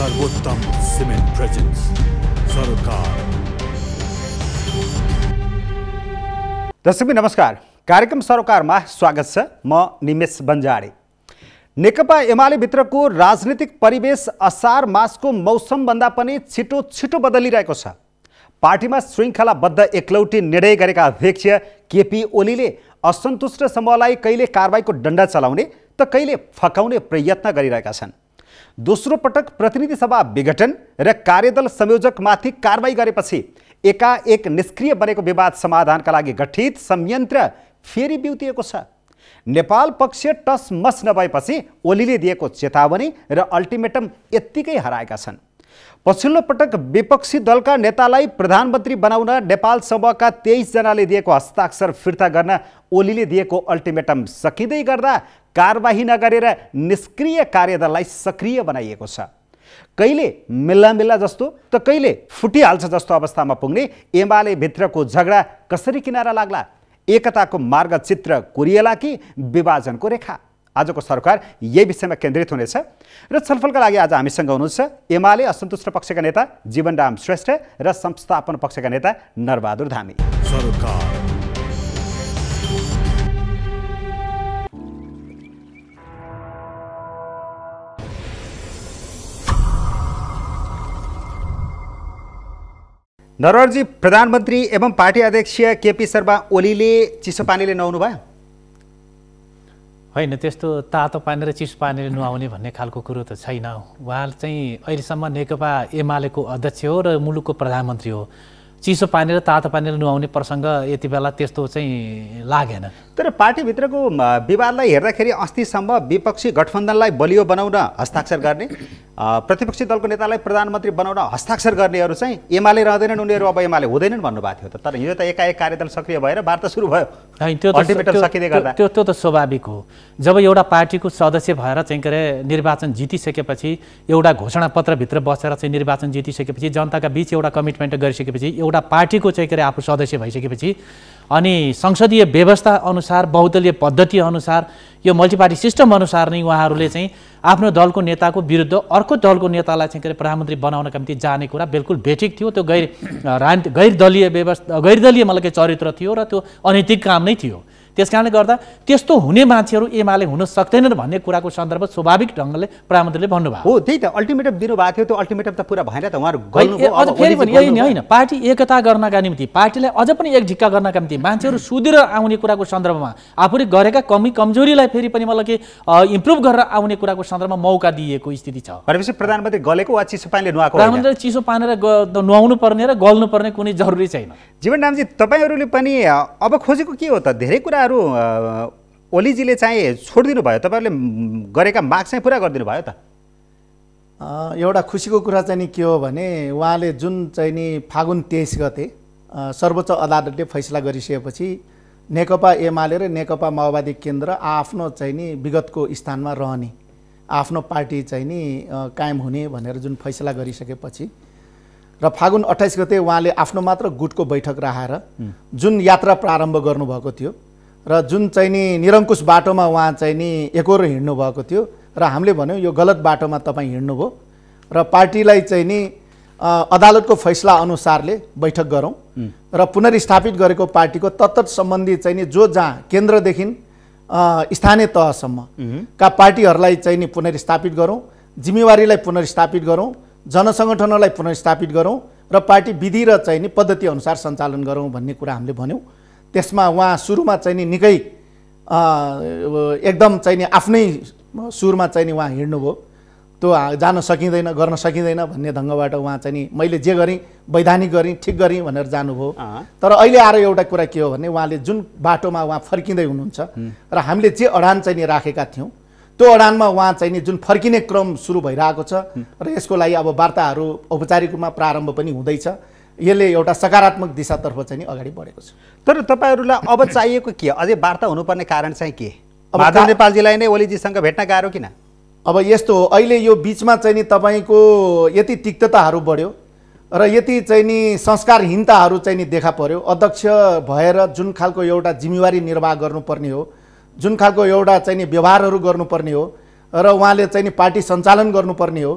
सर्वोत्तम cement presents सरोकार। दर्शक नमस्कार, कार्यक्रम सरोकारमा स्वागत छ। म निमेश बन्जाडे। नेकपा एमाले भित्रको राजनीतिक परिवेश असार मासको मौसमभन्दा पनि छिटो बदलिरहेको छ। पार्टीमा श्रृङ्खलाबद्ध एकलौटी निर्णय गरेका अध्यक्ष केपी ओलीले असन्तुष्ट समूहलाई कहिले कारबाहीको डण्डा चलाउने त कहिले फकाउने प्रयत्न गरिरहेका छन्। दोस्रो पटक प्रतिनिधि सभा विघटन र कार्यदल संयोजकमाथि कारबाही गरेपछि एकाएक निष्क्रिय बनेको विवाद समाधानका लागि गठित संयन्त्र फेरि बिउतिएको छ। नेपाल पक्ष टसमस नभएपछि ओलीले दिएको चेतावनी र अल्टिमेटम यत्तिकै हराएका छन्। पछिल्लो पटक विपक्षी दलका नेतालाई प्रधानमन्त्री बनाउन नेपाल समूहका 23 जनाले दिएको हस्ताक्षर फिर्ता गर्न ओलीले दिएको अल्टिमेटम सकिँदै गर्दा कारबाही नगरेर निष्क्रिय कार्यदललाई सक्रिय बनाइएको छ। कहिले मिल्ला जस्तो त कहिले फुटिहाल्छ जस्तो अवस्थामा पुग्ने एमाले भित्रको झगडा कसरी किनारा लाग्ला? एकताको मार्गचित्र कोरिएला कि विभाजनको रेखा? आजको सरकार यही विषयमा केन्द्रित हुनेछ र छलफलका लागि आज हामीसँग हुनुहुन्छ एमाले असन्तुष्ट पक्षका नेता जीवनराम श्रेष्ठ र संस्थापन पक्षका नेता नरबहादुर धामी। सरकार नरबहादुरजी, प्रधानमन्त्री एवं पार्टी अध्यक्ष केपी शर्मा ओलीले चिसो पानीले नुहाउनु भयो? होइन, त्यस्तो तातो पानी र चिसो पानीले नुहाउने भन्ने खालको कुरो त छैन। उहाँ चाहिँ अहिलेसम्म नेकपा एमालेको अध्यक्ष हो र मुलुकको प्रधानमन्त्री हो। चिसो पानी र तातो पानीले नुहाउने प्रसङ्ग यति बेला त्यस्तो चाहिँ लागेन। तर पार्टीभित्रको विवादलाई हेर्दाखेरि अस्तिसम्म विपक्षी गठबन्धनलाई बलियो बनाउन हस्ताक्षर गर्ने, प्रतिपक्षी दलको नेतालाई प्रधानमन्त्री बनाउन हस्ताक्षर गर्नेहरू चाहिँ एमाले रहँदैनन्, उनीहरू अब एमाले हुँदैनन् भन्नुभएको थियो त। तर यो त एकाएक कार्यदल सक्रिय भएर वार्ता सुरु भयो। त्यो त स्वाभाविक हो। जब एउटा पार्टीको सदस्य भएर चाहिँ के अरे निर्वाचन जितिसकेपछि, एउटा घोषणापत्रभित्र बसेर चाहिँ निर्वाचन जितिसकेपछि, जनताका बीच एउटा कमिटमेन्ट गरिसकेपछि, एउटा पार्टीको चाहिँ के अरे आफू सदस्य भइसकेपछि अनि संसदीय व्यवस्था अनुसार, बहुदलीय पद्धति अनुसार, यो मल्टिपार्टी सिस्टम अनुसार नै उहाँहरूले चाहिँ आफ्नो दलको नेताको विरुद्ध अर्को दलको नेतालाई चाहिँ के अरे प्रधानमन्त्री बनाउनका निम्ति जाने कुरा बिल्कुल बेठिक थियो। त्यो गैरदलीय व्यवस्था, गैरदलीय मतलब चरित्र थियो र त्यो अनैतिक काम नै थियो। त्यसकारणले गर्दा त्यस्तो हुने मान्छेहरू एमाले हुन सक्दैनन् भन्ने कुराको सन्दर्भ स्वाभाविक ढङ्गले प्रधानमन्त्रीले भन्नुभयो हो। त्यही त अल्टिमेटम दिनुभएको थियो। त्यो अल्टिमेटम त पुरा भएन त। उहाँहरू अझ फेरि पनि यही होइन, पार्टी एकता गर्नका निम्ति, पार्टीलाई अझ पनि एक ढिक्का गर्नका निम्ति मान्छेहरू सुधेर आउने कुराको सन्दर्भमा, आफूले गरेका कमजोरीलाई फेरि पनि मतलब कि इम्प्रुभ गरेर आउने कुराको सन्दर्भमा मौका दिएको स्थिति छ। भनेपछि प्रधानमन्त्री गलेको वा चिसो पानीले नुहाएको? प्रधानमन्त्री चिसो पानी र नुहाउनु पर्ने र गल्नु पर्ने कुनै जरुरी छैन। जीवनरामजी, तपाईँहरूले पनि अब खोजेको के हो त? धेरै कुराहरू ओलीजीले चाहिँ छोडिदिनु भयो, तपाईँहरूले गरेका माग चाहिँ पुरा गरिदिनु भयो त? एउटा खुसीको कुरा चाहिँ नि के हो भने उहाँले जुन चाहिँ नि फागुन 23 गते सर्वोच्च अदालतले फैसला गरिसकेपछि नेकपा एमाले र नेकपा माओवादी केन्द्र आफ्नो चाहिँ नि विगतको स्थानमा रहने, आफ्नो पार्टी चाहिँ नि कायम हुने भनेर जुन फैसला गरिसकेपछि र फागुन 28 गते उहाँले आफ्नो मात्र गुटको बैठक राखेर जुन यात्रा प्रारम्भ गर्नुभएको थियो र जुन चाहिँ नि निरङ्कुश बाटोमा उहाँ चाहिँ नि एकोहोरो हिँड्नु भएको थियो र हामीले भन्यौँ यो गलत बाटोमा तपाईँ हिँड्नुभयो र पार्टीलाई चाहिँ नि अदालतको फैसला अनुसारले बैठक गरौँ र पुनर्स्थापित गरेको पार्टीको तत्त सम्बन्धी चाहिँ नि जो जहाँ केन्द्रदेखि स्थानीय तहसम्म का पार्टीहरूलाई चाहिँ नि पुनर्स्थापित गरौँ, जिम्मेवारीलाई पुनर्स्थापित गरौँ, जनसङ्गठनलाई पुनर्स्थापित गरौँ र पार्टी विधि र चाहिँ नि पद्धति अनुसार सञ्चालन गरौँ भन्ने कुरा हामीले भन्यौँ। त्यसमा उहाँ सुरुमा चाहिँ नि निकै एकदम चाहिँ नि आफ्नै सुरमा चाहिँ नि उहाँ हिँड्नुभयो। त्यो जान सकिँदैन, गर्न सकिँदैन भन्ने ढङ्गबाट उहाँ चाहिँ नि मैले जे गरेँ वैधानिक गरेँ, ठिक गरेँ भनेर जानुभयो। तर अहिले आएर एउटा कुरा के हो भने उहाँले जुन बाटोमा उहाँ फर्किँदै हुनुहुन्छ र हामीले जे अडान चाहिँ नि राखेका थियौँ त्यो अडानमा उहाँ चाहिँ नि जुन फर्किने क्रम सुरु भइरहेको छ र यसको लागि अब वार्ताहरू औपचारिक रूपमा प्रारम्भ पनि हुँदैछ। यसले एउटा सकारात्मक दिशातर्फ चाहिँ नि अगाडि बढेको छ। तर तपाईँहरूलाई अब चाहिएको के? अझै वार्ता हुनुपर्ने कारण चाहिँ के? माधव नेपालजीलाई नै ओलीजीसँग भेट्न गाह्रो किन? अब यस्तो हो, अहिले यो बिचमा चाहिँ नि तपाईँको यति तिक्तताहरू बढ्यो र यति चाहिँ नि संस्कारहीनताहरू चाहिँ नि देखा पर्यो। अध्यक्ष भएर जुन खालको एउटा जिम्मेवारी निर्वाह गर्नुपर्ने हो, जुन खालको एउटा चाहिँ नि व्यवहारहरू गर्नुपर्ने हो र उहाँले चाहिँ नि पार्टी सञ्चालन गर्नुपर्ने हो,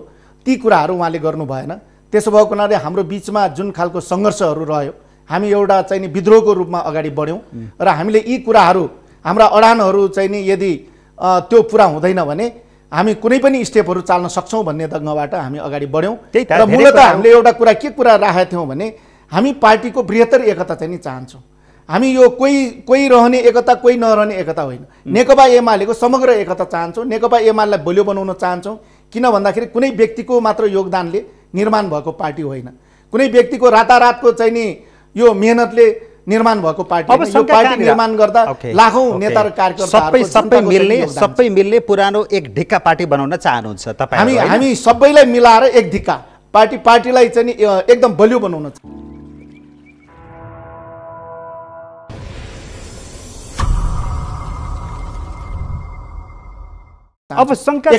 ती कुराहरू उहाँले गर्नु भएन। त्यसो भएको हुनाले हाम्रो बिचमा जुन खालको सङ्घर्षहरू रह्यो, हामी एउटा चाहिँ नि विद्रोहको रूपमा अगाडि बढ्यौँ र हामीले यी कुराहरू हाम्रा अडानहरू चाहिँ नि यदि त्यो पुरा हुँदैन भने हामी कुनै पनि स्टेपहरू चाल्न सक्छौँ भन्ने ढङ्गबाट हामी अगाडि बढ्यौँ। र मूलतः हामीले एउटा कुरा राखेका थियौँ भने हामी पार्टीको बृहत्तर एकता चाहिँ नि चाहन्छौँ। हामी यो कोही रहने एकता कोही नरहने एकता होइन, नेकपा एमालेको समग्र एकता चाहन्छौँ। नेकपा एमालेलाई बलियो बनाउन चाहन्छौँ, किन भन्दाखेरि कुनै व्यक्तिको मात्र योगदानले निर्माण भएको पार्टी होइन, कुनै व्यक्तिको रातारातको चाहिँ नि यो मेहनतले निर्माण भएको पार्टी होइन। यो पार्टी निर्माण गर्दा लाखौँ नेता र कार्यकर्ताहरू सबै मिल्ने पुरानो एक ढिक्का पार्टी बनाउन चाहनुहुन्छ तपाईँ? हामी सबैलाई मिलाएर एक ढिक्का पार्टीलाई चाहिँ नि एकदम बलियो बनाउन चाहन्छौँ। अब शङ्का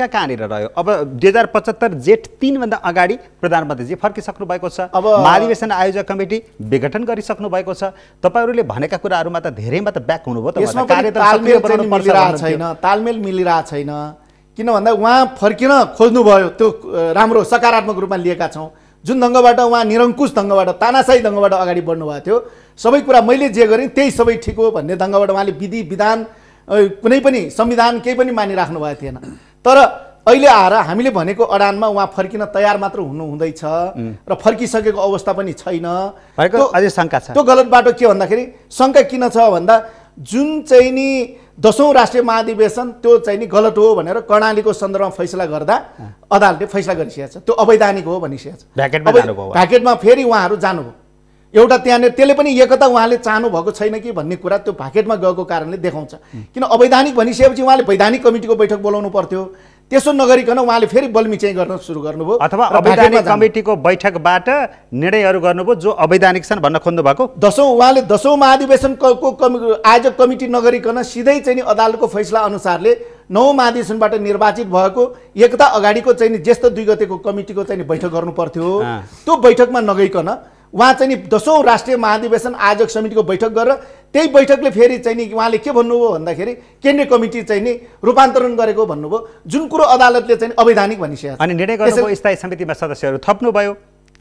कहाँनिर रह्यो? अब 2075 जेठ 3 भन्दा अगाडि प्रधानमन्त्रीजी फर्किसक्नु भएको छ। अब महाधिवेशन आयोजक कमिटी विघटन गरिसक्नु भएको छ। तपाईँहरूले भनेका कुराहरूमा त धेरैमा त ब्याक हुनुभयो त। तालमेल मिलिरहेको छैन। किन भन्दा उहाँ फर्किन खोज्नुभयो, त्यो राम्रो सकारात्मक रूपमा लिएका छौँ। जुन ढङ्गबाट उहाँ निरङ्कुश ढङ्गबाट तानाशाही ढङ्गबाट अगाडि बढ्नुभएको थियो, सबै कुरा मैले जे गरेँ त्यही सबै ठिक हो भन्ने ढङ्गबाट उहाँले विधि विधान कुनै पनि संविधान केही पनि मानिराख्नु भएको थिएन। तर अहिले आएर हामीले भनेको अडानमा उहाँ फर्किन तयार मात्र हुँदैछ र फर्किसकेको अवस्था पनि छैन। अझै शङ्का छ। त्यो गलत बाटो के भन्दाखेरि शङ्का किन छ भन्दा जुन चाहिँ नि 10औं राष्ट्रिय महाधिवेशन त्यो चाहिँ नि गलत हो भनेर कर्णालीको सन्दर्भमा फैसला गर्दा अदालतले फैसला गरिसकेको छ, त्यो अवैधानिक हो भनिसकेको छ। भ्याकेटमा फेरि उहाँहरू जानुभयो। एउटा त्यहाँनिर त्यसले पनि एकता उहाँले चाहनु भएको छैन कि भन्ने कुरा त्यो भ्याकेटमा गएको कारणले देखाउँछ। किन अवैधानिक भनिसकेपछि उहाँले वैधानिक कमिटीको बैठक बोलाउनु पर्थ्यो, त्यसो नगरिकन उहाँले फेरि बलमिचाइ गर्न सुरु गर्नुभयो। अथवा अवैधानिक कमिटीको बैठकबाट निर्णयहरू गर्नुभयो जो अवैधानिक छन् भन्न खोज्नु भएको। उहाँले 10औं महाधिवेशनको आयोजक कमिटी नगरिकन सिधै चाहिँ नि अदालतको फैसला अनुसारले 9औं महाधिवेशनबाट निर्वाचित भएको एकता अगाडिको चाहिँ नि ज्येष्ठ 2 गतेको कमिटीको चाहिँ बैठक गर्नु पर्थ्यो। त्यो बैठकमा नगइकन उहाँ चाहिँ नि 10औं राष्ट्रिय महाधिवेशन आयोजक समितिको बैठक गरेर त्यही बैठकले फेरि चाहिँ नि उहाँले के भन्नुभयो भन्दाखेरि केन्द्रीय कमिटी चाहिँ नि रूपान्तरण गरेको भन्नुभयो, जुन कुरो अदालतले चाहिँ अवैधानिक भनिसकेको छ। अनि निर्णय गर्नुभयो, स्थायी समितिमा सदस्यहरू थप्नुभयो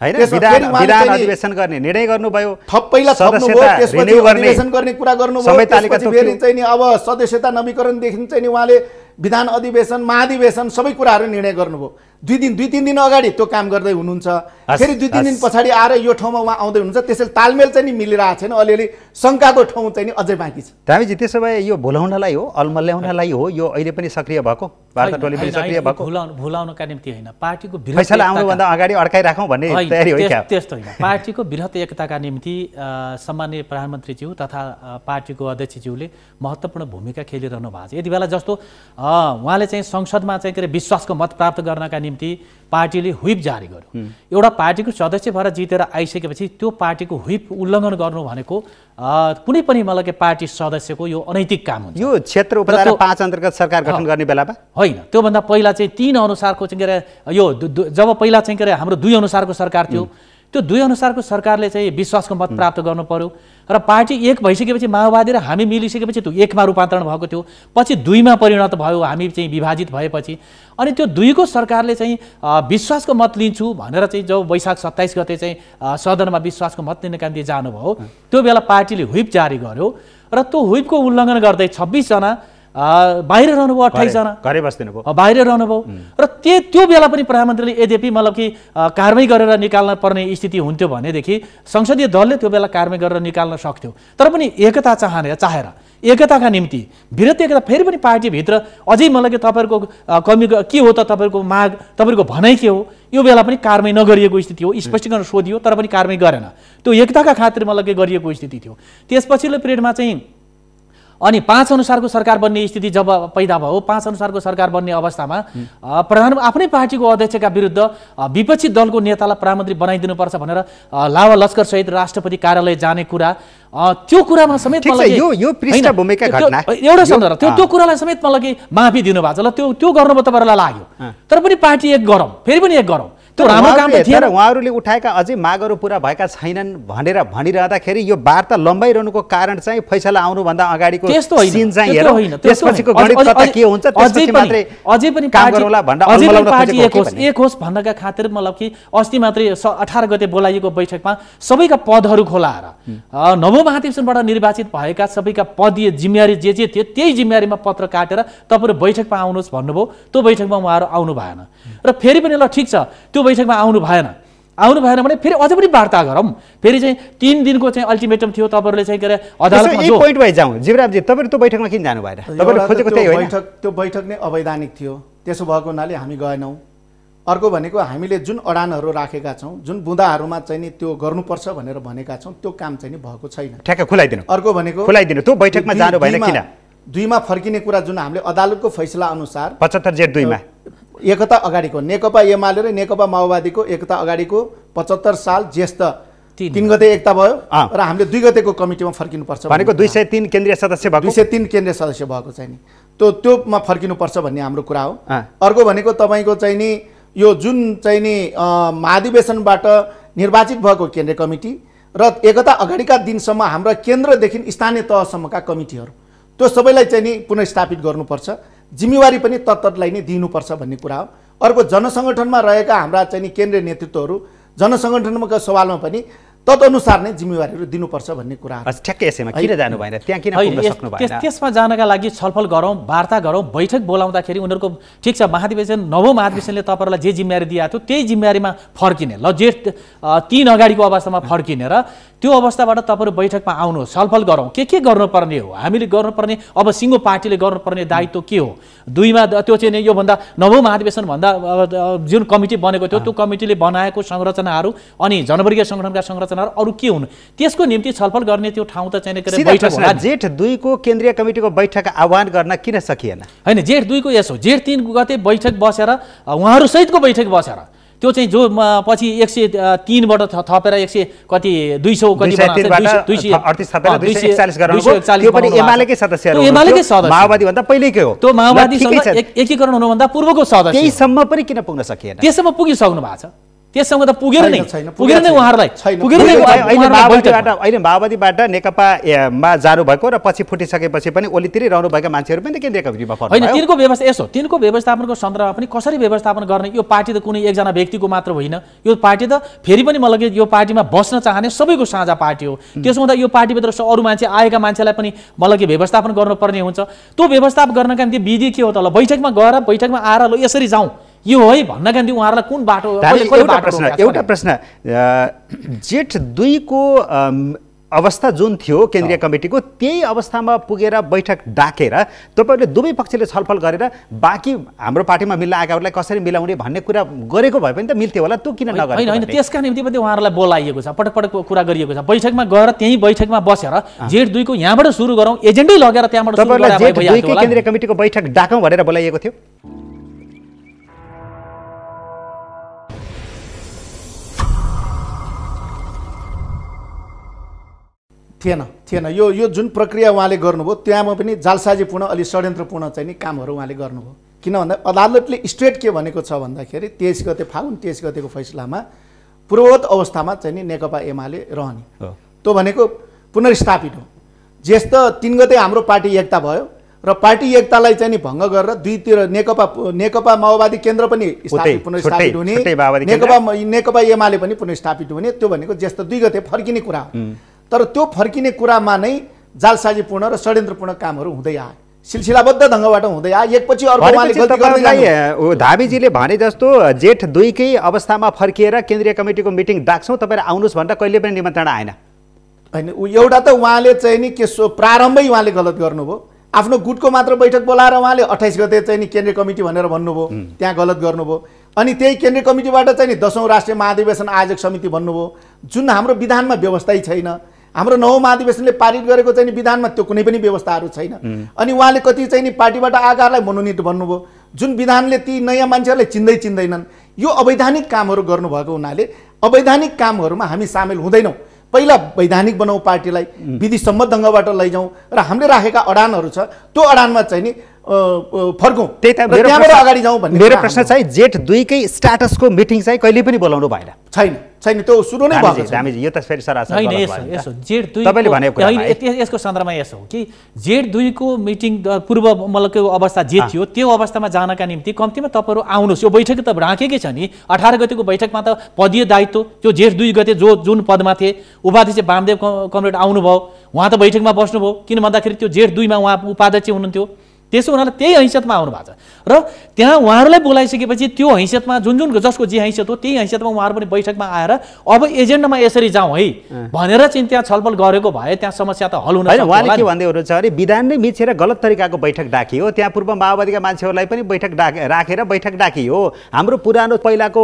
हैन, विधान अधिवेशन गर्ने निर्णय गर्नुभयो, पहिला थप्नुभयो, त्यसपछि अधिवेशन गर्ने कुरा गर्नुभयो, त्यसपछि फेरि चाहिँ नि अब सदस्यता नवीकरणदेखि चाहिँ नि उहाँले विधान अधिवेशन महाधिवेशन सबै कुराहरू निर्णय गर्नुभयो। 2-3 दिन अगाडि त्यो काम गर्दै हुनुहुन्छ, फेरि 2-3 दिन पछाडि आएर यो ठाउँमा उहाँ आउँदै हुनुहुन्छ। त्यसैले तालमेल चाहिँ नि मिलिरहेको छैन, अलिअलि शङ्काको ठाउँ चाहिँ नि अझै बाँकी छ। धामीजी, त्यसो भए यो भुलाउनलाई हो, अल्मल्याउनलाई हो, यो अहिले पनि सक्रिय भएको वार्ता टोली पनि सक्रिय भएको? भुलाउनका निम्ति होइन, पार्टीको फैसला आउनुभन्दा अगाडि अड्काइराखौँ भन्ने तयारी हो क्या? त्यस्तो होइन। पार्टीको बृहत् एकताका निम्ति सम्माननीय प्रधानमन्त्रीज्यू तथा पार्टीको अध्यक्षज्यूले महत्त्वपूर्ण भूमिका खेलिरहनु भएको छ। यति बेला जस्तो उहाँले चाहिँ संसदमा चाहिँ के अरे विश्वासको मत प्राप्त गर्नका निम्ति पार्टीले व्हिप जारी गर्यो। एउटा पार्टीको सदस्य भएर जितेर आइसकेपछि त्यो पार्टीको व्हिप उल्लङ्घन गर्नु भनेको कुनै पनि मलाई पार्टी सदस्यको यो अनैतिक काम हुन्छ। यो क्षेत्र उपधारा 5 अन्तर्गत सरकार गठन गर्ने बेलामा होइन, त्योभन्दा पहिला चाहिँ 3 अनुसारको चाहिँ के अरे यो जब पहिला चाहिँ के अरे हाम्रो 2 अनुसारको सरकार थियो, त्यो 2 अनुसारको सरकारले चाहिँ विश्वासको मत प्राप्त गर्नु पर्यो र पार्टी एक भइसकेपछि माओवादी र हामी मिलिसकेपछि त्यो 1मा रूपान्तरण भएको थियो, पछि 2मा परिणत भयो, हामी चाहिँ विभाजित भएपछि। अनि त्यो 2को सरकारले चाहिँ विश्वासको मत लिन्छु भनेर चाहिँ जब वैशाख 27 गते चाहिँ सदनमा विश्वासको मत लिनका निम्ति जानुभयो, त्यो बेला पार्टीले व्हिप जारी गर्यो र त्यो व्हिपको उल्लङ्घन गर्दै 26 जना बाहिर रहनुभयो, 28 जना घरै बस्दिनुभयो, बाहिर रहनुभयो। र त्यो बेला पनि प्रधानमन्त्रीले यद्यपि मतलब कि कारवाही गरेर निकाल्न पर्ने स्थिति हुन्थ्यो भनेदेखि संसदीय दलले त्यो बेला कारवाही गरेर निकाल्न सक्थ्यो। तर पनि एकता चाहेर एकताका निम्ति वृहत् एकता फेरि पनि पार्टीभित्र अझै मलाई कि तपाईँहरूको कमी के हो त, तपाईँहरूको माग, तपाईँहरूको भनाइ के हो, यो बेला पनि कारवाही नगरिएको स्थिति हो। स्पष्टीकरण सोधियो तर पनि कारवाही गरेन, त्यो एकताका खातिर मलाई के गरिएको स्थिति थियो। त्यसपछिल्लो पिरियडमा चाहिँ अनि 5 अनुसारको सरकार बन्ने स्थिति जब पैदा भयो, 5 अनुसारको सरकार बन्ने अवस्थामा प्रधान आफ्नै पार्टीको अध्यक्षका विरुद्ध विपक्षी दलको नेतालाई प्रधानमन्त्री बनाइदिनुपर्छ भनेर लावा लस्कर सहित राष्ट्रपति कार्यालय जाने कुरा, त्यो कुरामा समेत मलाई यो पृष्ठभूमिका घटना एउटा सन्दर्भ त्यो कुरालाई समेत मलाई माफी दिनुभएको छ। ल त्यो गर्नुभयो तपाईँहरूलाई लाग्यो, तर पनि पार्टी एक गरौँ, फेरि पनि एक गरौँ, त्यो राम्रो काम त थिएन। उहाँहरूले उठाएका अझै मागहरू पुरा भएका छैनन् भनेर भनिरहँदाखेरि यो वार्ता लम्बाइरहनुको कारण चाहिँ फैसला आउनुभन्दा अगाडिको सिन चाहिँ हेरौँ, त्यसपछिको गणित कता के हुन्छ, त्यसपछि मात्रै अझै पनि काम गरौँला भनेर पार्टी एक होस् भन्नका खातिर मतलब कि अस्ति मात्रै 18 गते बोलाइएको बैठकमा सबैका पदहरू खोलाएर नवौं महाधिवेशनबाट निर्वाचित भएका सबैका पदीय जिम्मेवारी जे थियो त्यही जिम्मेवारीमा पत्र काटेर तपाईहरु बैठकमा आउनुहोस् भन्नुभयो। त्यो बैठकमा उहाँहरू आउनु भएन र फेरि पनि ल ठिक छ त्यो बैठकमा आउनु भएन भने फेरि अझै पनि वार्ता गरौँ। फेरि चाहिँ 3 दिनको चाहिँ अल्टिमेटम थियो, तपाईहरुले चाहिँ के अदालतमा जो पोइन्ट वाइज जाउँ। जीवरामजी तपाईहरु त्यो बैठकमा किन जानु भएन? तपाईहरुले खोजेको त्यही होइन? त्यो बैठक नै अवैधानिक थियो, त्यसो भएको हुनाले हामी गएनौँ। अर्को भनेको हामीले जुन अडानहरू राखेका छौँ, जुन बुँदाहरूमा चाहिँ नि त्यो गर्नुपर्छ भनेर भनेका छौँ, त्यो काम चाहिँ नि भएको छैन। ठ्याक्क खुलाइदिनु। अर्को भनेको खुलाइदिनु, त्यो बैठकमा जानु भएन किन? 2 मा फर्किने कुरा जुन हामीले अदालतको फैसला अनुसार 75 जेठ 2 मा एकता अगाडिको नेकपा एमाले र नेकपा माओवादीको एकता अगाडिको 75 साल ज्येष्ठ 3 गते एकता भयो र हामीले 2 गतेको कमिटीमा फर्किनुपर्छ भनेको 203 केन्द्रीय सदस्य भएको 203 केन्द्रीय सदस्य भएको चाहिँ नि त्योमा फर्किनुपर्छ भन्ने हाम्रो कुरा हो। अर्को भनेको तपाईको चाहिँ नि यो जुन चाहिँ नि महाधिवेशनबाट निर्वाचित भएको केन्द्रीय कमिटी र एकता अगाडिका दिनसम्म हाम्रा केन्द्रदेखि स्थानीय तहसम्मका कमिटीहरू त्यो सबैलाई चाहिँ नि पुनर्स्थापित गर्नुपर्छ, जिम्मेवारी पनि तत्तरलाई नै दिनुपर्छ भन्ने कुरा हो। अर्को जनसङ्गठनमा रहेका हाम्रा चाहिँ नि केन्द्रीय नेतृत्वहरू जनसङ्गठनमा सवालमा पनि तदनुसार नै जिम्मेवारीहरू दिनुपर्छ भन्ने कुरा हो। ठ्याक्कै यसैमा किन जानु भएन? त्यहाँ किन पुग्न सक्नु भएन? त्यसमा जानका लागि छलफल गरौँ, वार्ता गरौँ, बैठक बोलाउँदाखेरि उनीहरूको ठिक छ महाधिवेशन नवौं महाधिवेशनले तपाईँहरूलाई जे जिम्मेवारी दिएको थियो त्यही जिम्मेवारीमा फर्किने, ल जेठ 3 अगाडिको अवस्थामा फर्किने र त्यो अवस्थाबाट तपाईँहरू बैठकमा आउनु, छलफल गरौँ के गर्नुपर्ने हो, हामीले गर्नुपर्ने अब सिङ्गो पार्टीले गर्नुपर्ने दायित्व के हो। 2 मा त्यो चाहिँ योभन्दा नवौं महाधिवेशन भन्दा जुन कमिटी बनेको थियो त्यो कमिटीले बनाएको संरचनाहरू अनि जनवर्गीय सङ्गठनका संरचनाहरू अरू के हुन् त्यसको निम्ति छलफल गर्ने त्यो ठाउँ त चाहिँ बैठक होला। जेठ 2 को केन्द्रीय कमिटीको बैठक आह्वान गर्न किन सकिएन? हैन, जेठ 2 को यसो जेठ 3 गते बैठक बसेर उहाँहरू सहितको बैठक बसेर त्यो चाहिँ जो पछि 103 बाट थपेर 100 कति 200 कति बनाउँछ 238 गराउनु त्यो पनि एमालेकै सदस्यहरू, एमालेकै सदस्य, माओवादी भन्दा पहिलेकै हो। त्यो माओवादीसँग एकीकरण हुनुभन्दा पूर्वको सदस्य, त्यसम्म पनि किन पुग्न सकिएन? त्यसम्म पुगिसक्नु भएको छ, त्यससँग त पुगेर नै उहाँहरूलाई अहिले माओवादीबाट नेकपामा जानु भएको र पछि फुटिसकेपछि पनि ओलीतिरै रहनु भएका मान्छेहरू पनि केन्द्रीय कमिटीमा पर्नु होइन। तिनको व्यवस्था यसो तिनको व्यवस्थापनको सन्दर्भमा पनि कसरी व्यवस्थापन गर्ने, यो पार्टी त कुनै एकजना व्यक्तिको मात्र होइन, यो पार्टी त फेरि पनि मलाई यो पार्टीमा बस्न चाहने सबैको साझा पार्टी हो। त्यसो हुँदा यो पार्टीभित्र अरू मान्छे आएका मान्छेलाई पनि मलाई व्यवस्थापन गर्नुपर्ने हुन्छ। त्यो व्यवस्थापन गर्नका निम्ति विधि के हो त? ल बैठकमा गएर बैठकमा आएर ल यसरी जाउँ यो है भन्नका निम्ति उहाँहरूलाई कुन बाटो? एउटा प्रश्न, जेठ 2 को अवस्था जुन थियो केन्द्रीय कमिटीको त्यही अवस्थामा पुगेर बैठक डाकेर तपाईहरुले दुवै पक्षले छलफल गरेर बाँकी हाम्रो पार्टीमा मिल्न आएकाहरूलाई कसरी मिलाउने भन्ने कुरा गरेको भए पनि त मिल्थ्यो होला, त्यो किन नगरेको? हैन, त्यसका निम्ति पनि उहाँहरूलाई बोलाइएको छ, पटक पटक कुरा गरिएको छ। बैठकमा गएर त्यही बैठकमा बसेर जेठ 2 को यहाँबाट सुरु गरौँ, एजेन्डै लगेर त्यहाँबाट सुरु गरेर जेठ 2 को केन्द्रीय कमिटीको बैठक डाकौँ भनेर बोलाइएको थियो। थिएन यो जुन प्रक्रिया उहाँले गर्नुभयो त्यहाँमा पनि जालसाजीपूर्ण अलि षड्यन्त्रपूर्ण चाहिँ नि कामहरू उहाँले गर्नुभयो। किन भन्दा अदालतले स्ट्रेट के भनेको छ भन्दाखेरि 23 गते फागुन 23 गतेको फैसलामा पूर्ववत अवस्थामा चाहिँ नि नेकपा एमाले रहने, त्यो भनेको पुनर्स्थापित हो। ज्येष्ठ 3 गते हाम्रो पार्टी एकता भयो र पार्टी एकतालाई चाहिँ नि भङ्ग गरेर दुईतिर नेकपा माओवादी केन्द्र पनि पुनर्स्थापित हुने, नेकपा एमाले पनि पुनर्स्थापित हुने, त्यो भनेको ज्येष्ठ 2 गते फर्किने कुरा हो। तर त्यो फर्किने कुरामा नै जालसाजीपूर्ण र षड्यन्त्रपूर्ण कामहरू हुँदै आए, सिलसिलाबद्ध ढङ्गबाट हुँदै आए, एकपछि अर्को उहाँले गल्ती गर्दै जानु। धामीजीले भने जस्तो जेठ 2 कै अवस्थामा फर्किएर केन्द्रीय कमिटीको मिटिङ डाक्छौँ तपाईहरु आउनुस् भनेर कहिले पनि निमन्त्रणा आएन। हैन, एउटा त उहाँले चाहिँ नि के प्रारम्भै उहाँले गलत गर्नुभयो, आफ्नो गुटको मात्र बैठक बोलाएर उहाँले 28 गते चाहिँ नि केन्द्रीय कमिटी भनेर भन्नुभयो, त्यहाँ गलत गर्नुभयो। अनि त्यही केन्द्रीय कमिटीबाट चाहिँ नि 10औं राष्ट्रिय महाधिवेशन आयोजक समिति भन्नुभयो, जुन हाम्रो विधानमा व्यवस्थै छैन। हाम्रो 9औं महाधिवेशनले पारित गरेको चाहिँ विधानमा त्यो कुनै पनि व्यवस्थाहरू छैन। अनि उहाँले कति चाहिँ नि पार्टीबाट आएकाहरूलाई मनोनित भन्नुभयो, जुन विधानले ती नयाँ मान्छेहरूलाई चिन्दैनन्। यो अवैधानिक कामहरू गर्नुभएको हुनाले अवैधानिक कामहरूमा हामी सामेल हुँदैनौँ। पहिला वैधानिक बनाऊ, पार्टीलाई विधि सम्मत ढङ्गबाट लैजाउँ र हामीले राखेका अडानहरू छ त्यो अडानमा चाहिँ नि फर्कौँ, त्यही त त्यहाँबाट अगाडि जाउँ भन्ने मेरो प्रश्न चाहिँ जेठ 2 कै स्ट्याटसको मिटिङ चाहिँ कहिले पनि बोलाउनु भएन। छैन त्यो सुरु नै भएको छ। यो त फेरि सरासर होइन यसो जेठ 2 तपाईले भनेको कुरा यसको सन्दर्भमा यसो हो कि जेठ 2 को मिटिङ पूर्व मुलुकको अवस्था जे थियो त्यो अवस्थामा जानका निम्ति कम्तीमा तपाईहरु आउनुस्। यो बैठक त राखेकै छ नि 18 गतेको बैठकमा त पदीय दायित्व त्यो जेठ 2 गते जुन पदमा थिए उपाध्यक्ष वामदेव कमरेड आउनुभयो, उहाँ त बैठकमा बस्नुभयो। किन भन्दाखेरि त्यो जेठ 2 मा उहाँ उपाध्यक्ष हुनुहुन्थ्यो, त्यसो हुनाले त्यही हैसियतमा आउनु भएको छ र त्यहाँ उहाँहरूलाई बोलाइसकेपछि त्यो हैसियतमा जुन जसको जे हैसियत हो त्यही हैसियतमा उहाँहरू पनि बैठकमा आएर अब एजेन्डामा यसरी जाउँ है भनेर चाहिँ त्यहाँ छलफल गरेको भए त्यहाँ समस्या त हल हुन सक्छ। उहाँले के भन्दै हुनुहुन्छ भने विधान नै मिचेर गलत तरिकाको बैठक डाकियो, त्यहाँ पूर्व माओवादीका मान्छेहरूलाई पनि बैठक राखेर बैठक डाकियो। हाम्रो पुरानो पहिलाको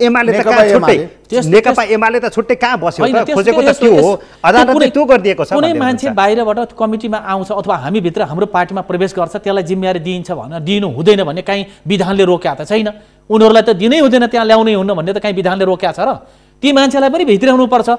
एमाले त कहाँ छुट्टै, नेकपा एमाले त छुट्टै कहाँ बस्यो त, खोजेको त त्यो हो, अदालतले त्यो गरिदिएको छ। कुनै मान्छे बाहिरबाट कमिटीमा आउँछ अथवा हामीभित्र हाम्रो पार्टीमा प्रवेश गर्छ त्यसलाई जिम्मेवारी दिइन्छ भनेर दिनु हुँदैन भन्ने काहीँ विधानले रोक्या त छैन। उनीहरूलाई त दिनै हुँदैन, त्यहाँ ल्याउनै हुन्न भन्ने त काहीँ विधानले रोक्या छ र? ती मान्छेलाई पनि भित्र्याउनु पर्छ।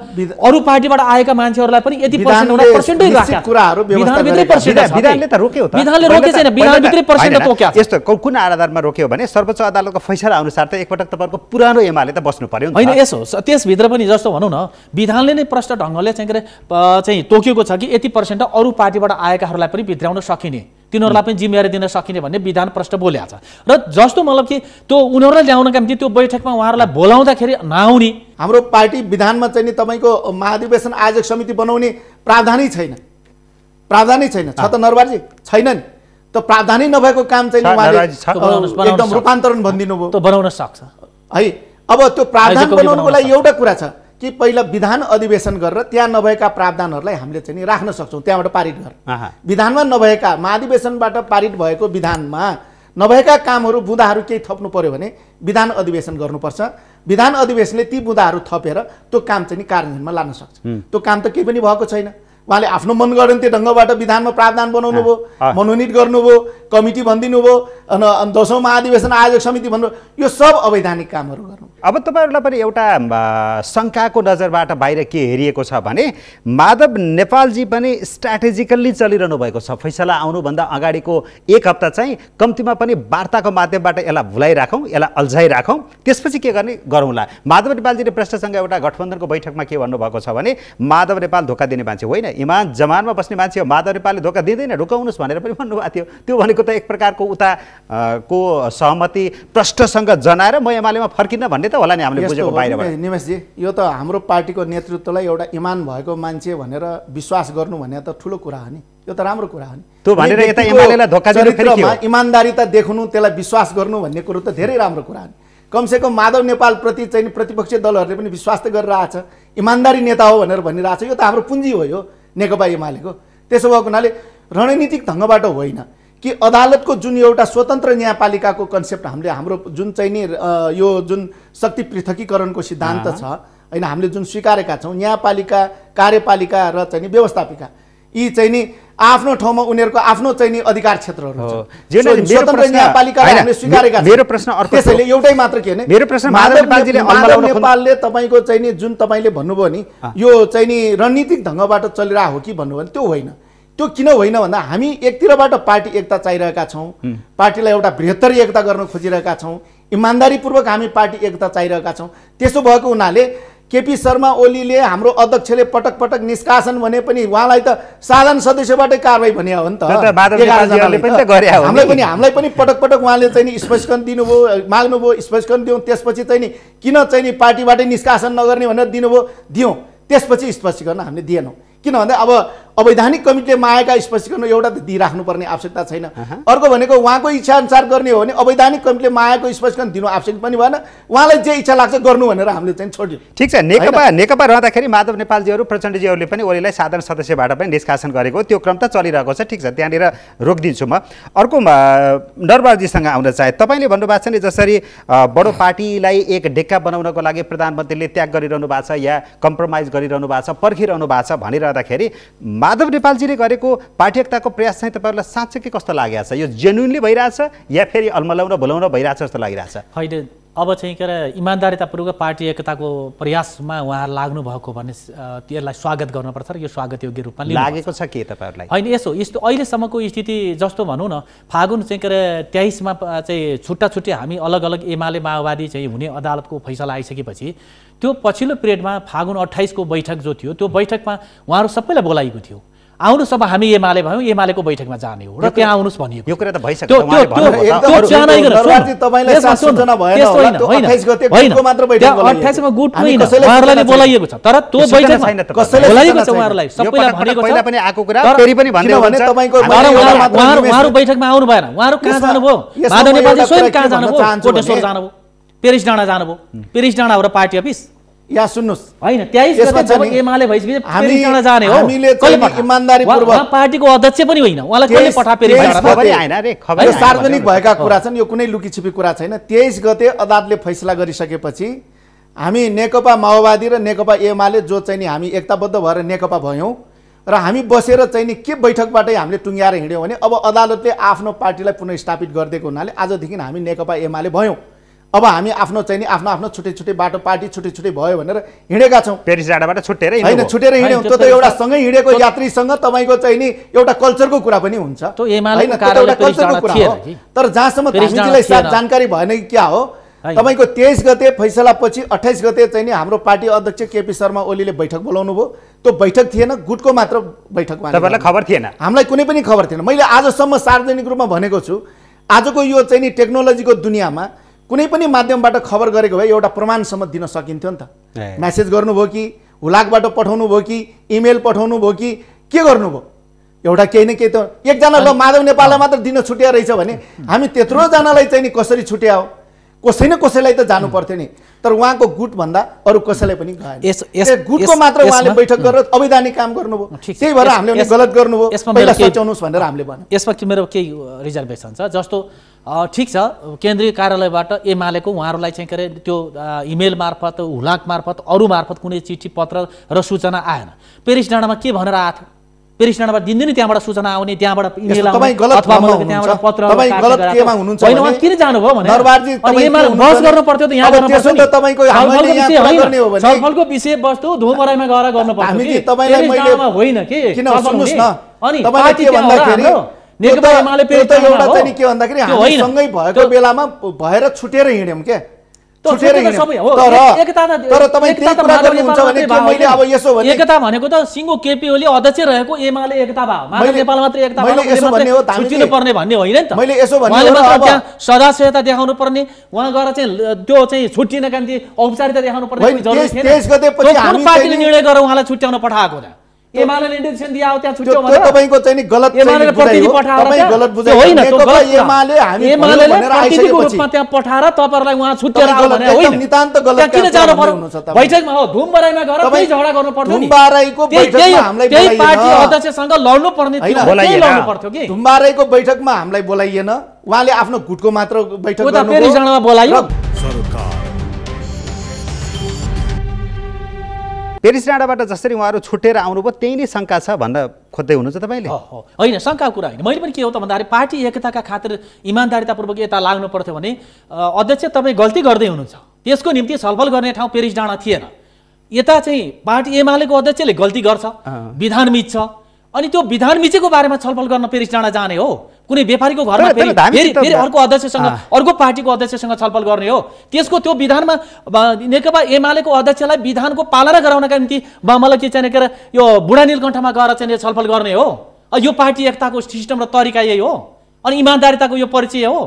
अरू पार्टीबाट आएका मान्छेहरूलाई पनि यति पर्सेन्टै राख्या कुराहरू विधानले त रोक्यो त, विधानले रोके छैन, विधानभित्रै पर्सेन्ट तोक्या छ। यस्तो कुन आधारमा रोक्यो भने सर्वोच्च अदालतको फैसला अनुसार त एकपटक तपाईहरुको पुरानो एमाले त बस्नु पर्यो नि। हैन यसो त्यसभित्र पनि जस्तो भनौँ न विधानले नै प्रष्ट ढङ्गले चाहिँ तोकेको छ कि यति पर्सेन्ट अरू पार्टीबाट आएकाहरूलाई पनि भित्र्याउन सकिने, तिनीहरूलाई पनि जिम्मेवारी दिन सकिने भन्ने विधान प्रष्ट बोलेको छ। र जस्तो मतलब कि त्यो उनीहरूलाई ल्याउनका निम्ति त्यो बैठकमा उहाँहरूलाई बोलाउँदाखेरि नआउने। हाम्रो पार्टी विधानमा चाहिँ नि तपाईँको महाधिवेशन आयोजक समिति बनाउने प्रावधानै छैन, प्रावधानै छैन। छ त नरबारजी? छैन नि। त प्रावधानै नभएको काम चाहिँ एकदम रूपान्तरण भनिदिनु भयो। त्यो बनाउन सक्छ है। अब त्यो प्रावधान बनाउनुको लागि एउटा कुरा छ कि पहिला विधान अधिवेशन गरेर त्यहाँ नभएका प्रावधानहरूलाई हामीले चाहिँ राख्न सक्छौँ, त्यहाँबाट पारित गरेर। विधानमा नभएका महाधिवेशनबाट पारित भएको विधानमा नभएका कामहरू बुँदाहरू केही थप्नु पर्यो भने विधान अधिवेशन गर्नुपर्छ। विधान अधिवेशनले ती बुँदाहरू थपेर त्यो काम चाहिँ कार्यान्वयनमा लान सक्छ। त्यो काम त केही पनि भएको छैन। उहाँले आफ्नो मनगढन्ती ढङ्गबाट विधानमा प्रावधान बनाउनु भयो, मनोनित गर्नुभयो, कमिटी भनिदिनु भयो, अनि 10औं महाधिवेशन आयोजक समिति भन्नु, यो सब अवैधानिक कामहरू गर्नु। अब तपाईँहरूलाई पनि एउटा शङ्काको नजरबाट बाहिर के हेरिएको छ भने माधव नेपालजी पनि स्ट्राटेजिकल्ली चलिरहनु भएको छ। फैसला आउनुभन्दा अगाडिको एक हप्ता चाहिँ कम्तीमा पनि वार्ताको माध्यमबाट यसलाई भुलाइराखौँ, यसलाई अल्झाइराखौँ, त्यसपछि के गर्ने गरौँला। माधव नेपालजीले प्रश्नसँग एउटा गठबन्धनको बैठकमा के भन्नुभएको छ भने माधव नेपाल धोका दिने मान्छे होइन, इमान जमानमा बस्ने मान्छे हो, माधव नेपालले धोका दिँदैन, रुकाउनुहोस् भनेर पनि भन्नुभएको थियो। त्यो भनेको त एक प्रकारको उताको सहमति प्रष्टसँग जनाएर म एमालेमा फर्किन भन्ने त होला नि हामीले बुझेको बाहिरबाट। निमेशजी यो त हाम्रो पार्टीको नेतृत्वलाई एउटा इमान भएको मान्छे भनेर विश्वास गर्नु भने त ठुलो कुरा हो नि, यो त राम्रो कुरा हो नि। त्यो भनेर यता एमालेलाई धोका दिनु फेरि के हो? इमानदारीता देख्नु, त्यसलाई विश्वास गर्नु भन्ने कुरो त धेरै राम्रो कुरा हो नि। कमसेकम माधव नेपाल प्रति चाहिँ प्रतिपक्षी दलहरूले पनि विश्वास त गरिरहेछ, इमानदारी नेता हो भनेर भनिरहेछ। यो त हाम्रो पुँजी हो यो नेकपा एमालेको। त्यसो भएको हुनाले रणनीतिक ढङ्गबाट होइन कि अदालतको जुन एउटा स्वतन्त्र न्यायपालिकाको कन्सेप्ट हामीले हाम्रो जुन चाहिँ नि यो जुन शक्ति पृथकीकरणको सिद्धान्त छ होइन, हामीले जुन स्वीकारेका छौँ न्यायपालिका, कार्यपालिका र चाहिँ नि व्यवस्थापिका, यी चाहिँ नि आफ्नो ठाउँमा उनीहरूको आफ्नो चाहिँ नि अधिकार क्षेत्रहरू छ। स्वतन्त्र न्यायपालिकालाई हामीले स्वीकारेका छौँ। मेरो प्रश्न अर्को, त्यसैले एउटै मात्र के भने मेरो प्रश्न माधव नेपालले तपाईँको चाहिँ नि जुन तपाईँले भन्नुभयो नि यो चाहिँ नि रणनीतिक ढङ्गबाट चलिरहेको हो कि भन्नुभयो भने त्यो होइन। त्यो किन होइन भन्दा हामी एकतिरबाट पार्टी एकता चाहिरहेका छौँ, पार्टीलाई एउटा बृहत्तर एकता गर्न खोजिरहेका छौँ, इमान्दारीपूर्वक हामी पार्टी एकता चाहिरहेका छौँ। त्यसो भएको हुनाले केपी शर्मा ओलीले हाम्रो अध्यक्षले पटक पटक निष्कासन भने पनि उहाँलाई त साधारण सदस्यबाटै कारवाही भने हो नि त। हामीलाई पनि पटक पटक उहाँले चाहिँ नि स्पष्टीकरण दिनुभयो, माग्नुभयो, स्पष्टीकरण दिउँ, त्यसपछि चाहिँ नि किन चाहिँ नि पार्टीबाटै निष्कासन नगर्ने भनेर दिनुभयो, दियौँ, त्यसपछि स्पष्टीकरण हामीले दिएनौँ। किन भन्दा अब अवैधानिक कमिटीले मागेका स्पष्टीकरण एउटा त दिइराख्नुपर्ने आवश्यकता छैन। अर्को भनेको उहाँको इच्छा अनुसार गर्ने हो भने अवैधानिक कमिटीले मागेको स्पष्टीकरण दिनु आवश्यक पनि भएन, उहाँलाई जे इच्छा लाग्छ गर्नु भनेर हामीले चाहिँ छोड्यौँ। ठिक छ, नेकपा रहँदाखेरि माधव नेपालजीहरू प्रचण्डजीहरूले पनि ओलीलाई साधारण सदस्यबाट पनि निष्कासन गरेको त्यो क्रम त चलिरहेको छ। ठिक छ, त्यहाँनिर रोकिदिन्छु म। अर्को नरबारजीसँग आउन चाहे, तपाईँले भन्नुभएको छ नि जसरी बडो पार्टीलाई एक ढेक्का बनाउनको लागि प्रधानमन्त्रीले त्याग गरिरहनु भएको छ या कम्प्रोमाइज गरिरहनु भएको छ, पर्खिरहनु भएको छ भनिरहँदाखेरि माधव नेपालजीले गरेको पार्टी एकताको प्रयास चाहिँ तपाईँहरूलाई साँच्चै के कस्तो लागेको छ? यो जेन्युनली भइरहेछ या फेरि अल्मलाउन भुलाउन भइरहेछ जस्तो लागिरहेछ? होइन, अब चाहिँ के अरे इमान्दारितापूर्वक पार्टी एकताको प्रयासमा उहाँहरू लाग्नु भएको भने त्यसलाई स्वागत गर्नुपर्छ र यो स्वागत योग्य रूपमा लागेको छ के तपाईँहरूलाई? होइन, यस्तो अहिलेसम्मको स्थिति जस्तो भनौँ न, फागुन चाहिँ के अरे 23मा चाहिँ छुट्टै हामी अलग अलग एमाले माओवादी चाहिँ हुने अदालतको फैसला आइसकेपछि त्यो पछिल्लो पिरियडमा फागुन 28 को बैठक जो थियो त्यो बैठकमा उहाँहरू सबैलाई बोलाइएको थियो। आउनुहोस् अब हामी एमाले भयौँ, एमालेको बैठकमा जाने हो र त्यहाँ आउनुहोस् भनिएको। यो कुरा त भइसक्यो। उहाँहरूलाई बोलाइएको छ, तर त्यो बैठकमा बोलाइएको छ उहाँहरूलाई, सबैलाई भनेको छ। उहाँहरू बैठकमा आउनु भएन। उहाँहरू कहाँ जानुभयो? माधव नेपालजी स्वयं कहाँ जानुभयो? कोटेश्वर जानुभयो, पेरिस डाँडा जानुभयो। पेरिस डाँडा हो र पार्टी अफिस यहाँ सुन्नुहोस्, होइन 23 गते जब एमाले भइसकेपछि पेरिस डाँडा जाने हो। हामीले चाहिँ इमानदारीपूर्वक पार्टीको अध्यक्ष पनि होइन, उहाँलाई कहिले पठा पेरिस डाँडा हैन रे, खबर यो सार्वजनिक भएका कुरा छन्, यो कुनै लुकीछिपी कुरा छैन। 23 गते अदालतले फैसला गरिसकेपछि हामी नेकपा माओवादी र नेकपा एमाले जो चाहिँ नि हामी एकताबद्ध भएर नेकपा भयौँ र हामी बसेर चाहिँ नि के बैठकबाटै हामीले टुङ्ग्याएर हिँड्यौँ भने अब अदालतले आफ्नो पार्टीलाई पुनर्स्थापित गरिदिएको हुनाले आजदेखि हामी नेकपा एमाले भयौँ। अब हामी आफ्नो चाहिँ नि आफ्नो छुट्टै बाटो पार्टी छुट्टै भयो भनेर हिँडेका छौँ। पेरिस डाँडाबाट छुट्टेर होइन, छुटेर हिँड्यौँ। त्यो त एउटा सँगै हिँडेको यात्रीसँग तपाईँको चाहिँ नि एउटा कल्चरको कुरा पनि हुन्छ, तर जहाँसम्म हामीलाई जानकारी भएन कि क्या हो, तपाईँको 23 गते फैसलापछि 28 गते चाहिँ नि हाम्रो पार्टी अध्यक्ष केपी शर्मा ओलीले बैठक बोलाउनु भयो। त्यो बैठक थिएन, गुटको मात्र बैठकमा, तपाईँलाई खबर थिएन? हामीलाई कुनै पनि खबर थिएन। मैले आजसम्म सार्वजनिक रूपमा भनेको छु, आजको यो चाहिँ नि टेक्नोलोजीको दुनियाँमा कुनै पनि माध्यमबाट खबर गरेको भए एउटा प्रमाणसम्म दिन सकिन्थ्यो नि त। मेसेज गर्नुभयो कि हुलाकबाट पठाउनु भयो कि इमेल पठाउनु भयो कि के गर्नुभयो, एउटा केही न केही त एकजना ल माधव नेपाललाई मात्र दिन छुट्या रहेछ भने हामी त्यत्रोजनालाई चाहिँ नि कसरी छुट्या हो? कसै न कसैलाई त जानु पर्थ्यो नि। तर उहाँको गुट भन्दा अरू कसैलाई पनि गएन। गुटको मात्र उहाँले बैठक गरेर अवैधानिक काम गर्नुभयो, त्यही भएर हामीले गलत गर्नुभयो, पहिला सच्याउनुहोस् भनेर हामीले भन्यौँ। यसमा मेरो केही रिजर्भेसन छ। जस्तो ठिक छ, केन्द्रीय कार्यालयबाट एमालेको उहाँहरूलाई चाहिँ के अरे त्यो इमेल मार्फत, हुलाक मार्फत, अरू मार्फत कुनै चिठी पत्र र सूचना आएन। पेरिस डाँडामा के भनेर आएको थियो? पेरिस डाँडाबाट दिनदिनै त्यहाँबाट सूचना आउने, त्यहाँबाट इमेल आउने अथवा त्यहाँबाट पत्र किन जानुभयो भने बहस गर्नु पर्थ्यो त। यहाँ छलफलको विषय वस्तु धुमराईमा गएर गर्नु पर्थ्यो, होइन कि? अनि नेकपा एमाले पेरिस डाँडामा के भन्दाखेरि हामी सँगै भएको बेलामा भएर छुटेर हिँड्यौँ के, एकता भनेको त सिङ्गो केपी ओली अध्यक्ष रहेको एमाले एकता भयो, माधव नेपाल मात्र एकता छुट्टिनु पर्ने भन्ने होइन नि त। उहाँले मात्र त्यहाँ सदास्यता देखाउनु पर्ने, उहाँ गएर चाहिँ त्यो चाहिँ छुट्टिनका निम्ति औपचारिकता देखाउनु पर्ने जरुरी थिएन। पार्टीले निर्णय गरेर उहाँलाई छुट्याउन पठाएको छ। एमाले इन्डिकेसन दियो त्यहाँ छुट्यो भनेर तपाईको चाहिँ नि गलत एमाले प्रतिनिधि पठाएर गलत बुझाइ होइन। एमाले हामी भनेर आइसकेको रूपमा त्यहाँ पठाएर तपाईहरुलाई उहाँ छुट्याएर आउ भने होइन, नितान्त गलत। किन जानु पर्यो? बैठकमा हो धुमबराईमा गएर त्यही झगडा गर्नु पर्थ्यो नि। धुमबराईको बैठकमा हामीलाई त्यही पार्टी अध्यक्षसँग लड्नु पर्ने थियो, त्यही लड्नु पर्थ्यो कि। धुमबराईको बैठकमा हामीलाई बोलाइएन, उहाँले आफ्नो गुटको मात्र बैठक गर्नु पेरिस डाँडामा बोलायो। पेरिस डाँडाबाट जसरी उहाँहरू छुटेर आउनुभयो त्यही नै शङ्का छ भनेर खोज्दै हुनुहुन्छ तपाईँले? होइन, शङ्का कुरा होइन। मैले पनि के हो त भन्दाखेरि पार्टी एकताका खातिर इमान्दारितापूर्वक यता लाग्नु पर्थ्यो भने अध्यक्ष तपाईँ गल्ती गर्दै हुनुहुन्छ। त्यसको निम्ति छलफल गर्ने ठाउँ पेरिस डाँडा थिएन। यता चाहिँ पार्टी एमालेको अध्यक्षले गल्ती गर्छ, विधान मिच्छ, अनि त्यो विधान मिचेको बारेमा छलफल गर्न पेरिस डाँडा जाने हो? कुनै व्यापारीको घरमा फेरि अर्को अध्यक्षसँग, अर्को पार्टीको अध्यक्षसँग छलफल गर्ने हो? त्यसको त्यो विधानमा नेकपा एमालेको अध्यक्षलाई विधानको पालना गराउनका निम्ति मलाई के चाहिँ के अरे यो बुढा नीलकण्ठमा गएर चाहिँ छलफल गर्ने हो? यो पार्टी एकताको सिस्टम र तरिका यही हो? अनि इमान्दारिताको यो परिचय हो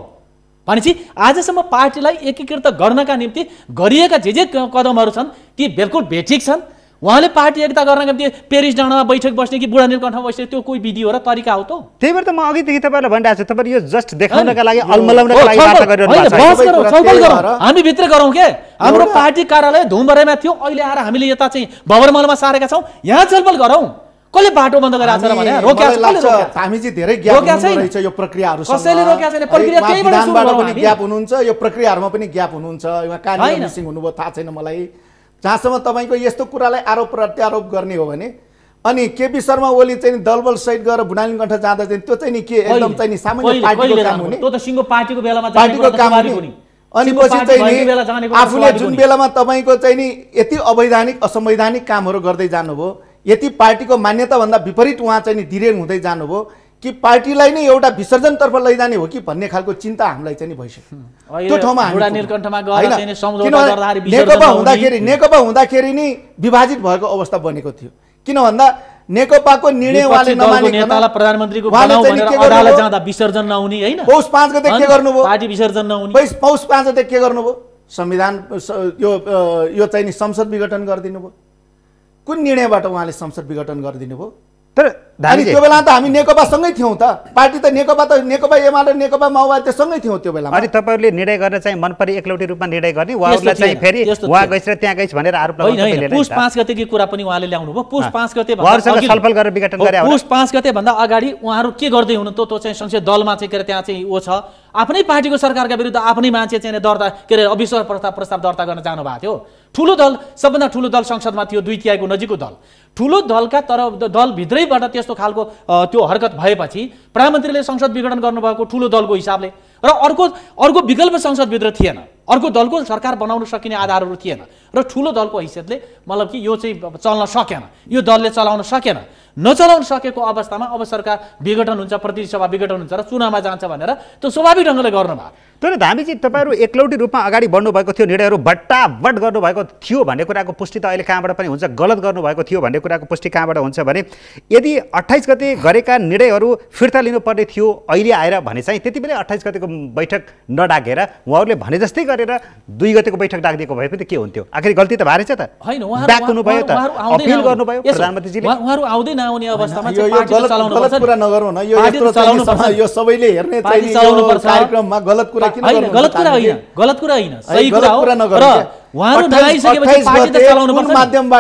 भनेपछि आजसम्म पार्टीलाई एकीकृत गर्नका निम्ति गरिएका जे कदमहरू छन् ती बिल्कुल बेठिक छन्। उहाँले पार्टी एकता गर्नका निम्ति पेरिस डाँडामा बैठक बस्ने कि बुढा नीलकण्ठमा बस्ने त्यो कोही विधि हो र तरिका हो त? त्यही भएर त म अघिदेखि तपाईँलाई भनिरहेको छु, तपाईँले यो जस्ट देखाउनका लागि अलमलाउनका लागि वार्ता गरिरहनु भएको छ। छलफल गरौँ, हामी भित्र गरौँ के? हाम्रो पार्टी कार्यालय धुमबराईमा थियो, अहिले आएर हामीले यता चाहिँ भवरमलमा सारेका छौँ, यहाँ छलफल गरौँ। कसले बाटो बन्द गरेछ र भने रोक्या छ? हामी चाहिँ धेरै ग्याप रहेछ यो प्रक्रियाहरु, कसैले रोक्या छैन। प्रक्रिया त्यहीबाट सुरु गरौँ पनि ग्याप हुनुहुन्छ, यो प्रक्रियाहरुमा पनि ग्याप हुनुहुन्छ। यो कार्य मिसिङ हुनुभयो थाहा छैन मलाई। जहाँसम्म तपाईको यस्तो कुरालाई आरोप प्रत्यारोप गर्ने हो भने अनि केपी शर्मा ओली चाहिँ दलबल सहित गएर बुढानीलकण्ठ जाँदा चाहिँ त्यो चाहिँ नि के एकदम चाहिँ नि सामान्य पार्टीको काम हुने? त्यो त सिङ्गो पार्टीको बेलामा पार्टीको काम हुने अनि पछि चाहिँ आफूले जुन बेलामा तपाईँको चाहिँ नि यति अवैधानिक असंवैधानिक कामहरू गर्दै जानुभयो, यति पार्टीको मान्यताभन्दा विपरीत उहाँ चाहिँ नि धीरे हुँदै जानुभयो कि पार्टीलाई नै एउटा विसर्जनतर्फ लैजाने हो कि भन्ने खालको चिन्ता हामीलाई चाहिँ नि भइसक्यो। त्यो ठाउँमा नेकपा हुँदाखेरि नि विभाजित भएको अवस्था बनेको थियो। किन भन्दा नेकपाको निर्णय उहाँले नमानिकन प्रधानमन्त्रीको बनाऊ भनेर अदालत जाँदा विसर्जन नहुने हैन, पौष 5 गते के गर्नुभयो, पार्टी विसर्जन नहुने, पौष 5 गते के गर्नुभयो, संविधान यो चाहिँ नि संसद विघटन गरिदिनु भयो। कुन निर्णयबाट उहाँले संसद विघटन गरिदिनु भयो? तर अनि त्यो बेला त हामी नेकपासँगै थियौँ त, पार्टी त नेकपा एमाले नेकपा माओवादी त सँगै थियौँ त्यो बेलामा। अनि तपाईहरुले निर्णय गर्न चाहिँ मनपरी एकलौटी रूपमा निर्णय गर्ने, उहाँहरुलाई चाहिँ फेरि उहाँ गइस र त्यहाँ गइस भनेर आरोप लगाउनु। पुष 5 गतेको कुरा पनि उहाँले ल्याउनु भयो। पुष 5 गते उहाँहरुसँग छलफल गरेर विघटन गरे होला। पुष 5 गते भन्दा अगाडि उहाँहरु के गर्दै हुनु त? त्यो चाहिँ संसदीय दलमा चाहिँ के त्यहाँ चाहिँ छ आफ्नै पार्टीको सरकारका विरुद्ध आफ्नै मान्छे चाहिँ दर्ता के अविश्वास प्रस्ताव दर्ता गर्न जानु भएको थियो। ठुलो दल, सबभन्दा ठुलो दल संसदमा थियो, 2/3 नजिकको दल, ठुलो दलका तर दलभित्रैबाट त्यस्तो खालको त्यो हरकत भएपछि प्रधानमन्त्रीले संसद विघटन गर्नुभएको ठुलो दलको हिसाबले, र अर्को विकल्प संसदभित्र थिएन, अर्को दलको सरकार बनाउन सकिने आधारहरू थिएन, र ठुलो दलको हैसियतले मतलब कि यो चाहिँ चल्न सकेन, यो दलले चलाउन सकेन। नचलाउन सकेको अवस्थामा अब सरकार विघटन हुन्छ, प्रतिनिधि सभा विघटन हुन्छ र चुनावमा जान्छ भनेर त्यो स्वाभाविक ढङ्गले गर्नुभयो। तर धामीजी तपाईहरु एकलौटी रूपमा अगाडि बढ्नु भएको थियो, निर्णयहरू बट्टाबट गर्नुभएको थियो भन्ने कुराको पुष्टि त अहिले कहाँबाट पनि हुन्छ? गलत गर्नुभएको थियो भन्ने कुराको पुष्टि कहाँबाट हुन्छ भने यदि 28 गते गरेका निर्णयहरू फिर्ता लिनुपर्ने थियो अहिले आएर भने चाहिँ त्यति बेला 28 गतेको बैठक नडाकेर उहाँहरूले भने जस्तै गरेर 2 गतेको बैठक डाकिदिएको भए पनि के हुन्थ्यो? आखिर गल्ती त भएछ त, हैन? ब्याक हुनुभयो त, अपिल गर्नुभयो प्रधानमन्त्रीजीले। उहाँहरू आउँदै नआउने अवस्थामा चाहिँ पार्टी चलाउनु पर्छ। गलत कुरा नगरौँ न, यो सबैले हेर्ने चाहिँ कार्यक्रममा गलत कुरा किन गर्नु? गलत कुरा होइन, गलत कुरा होइन, सही कुरा हो। र उहाँहरू नआइसकेपछि पार्टी त चलाउनु पर्छ,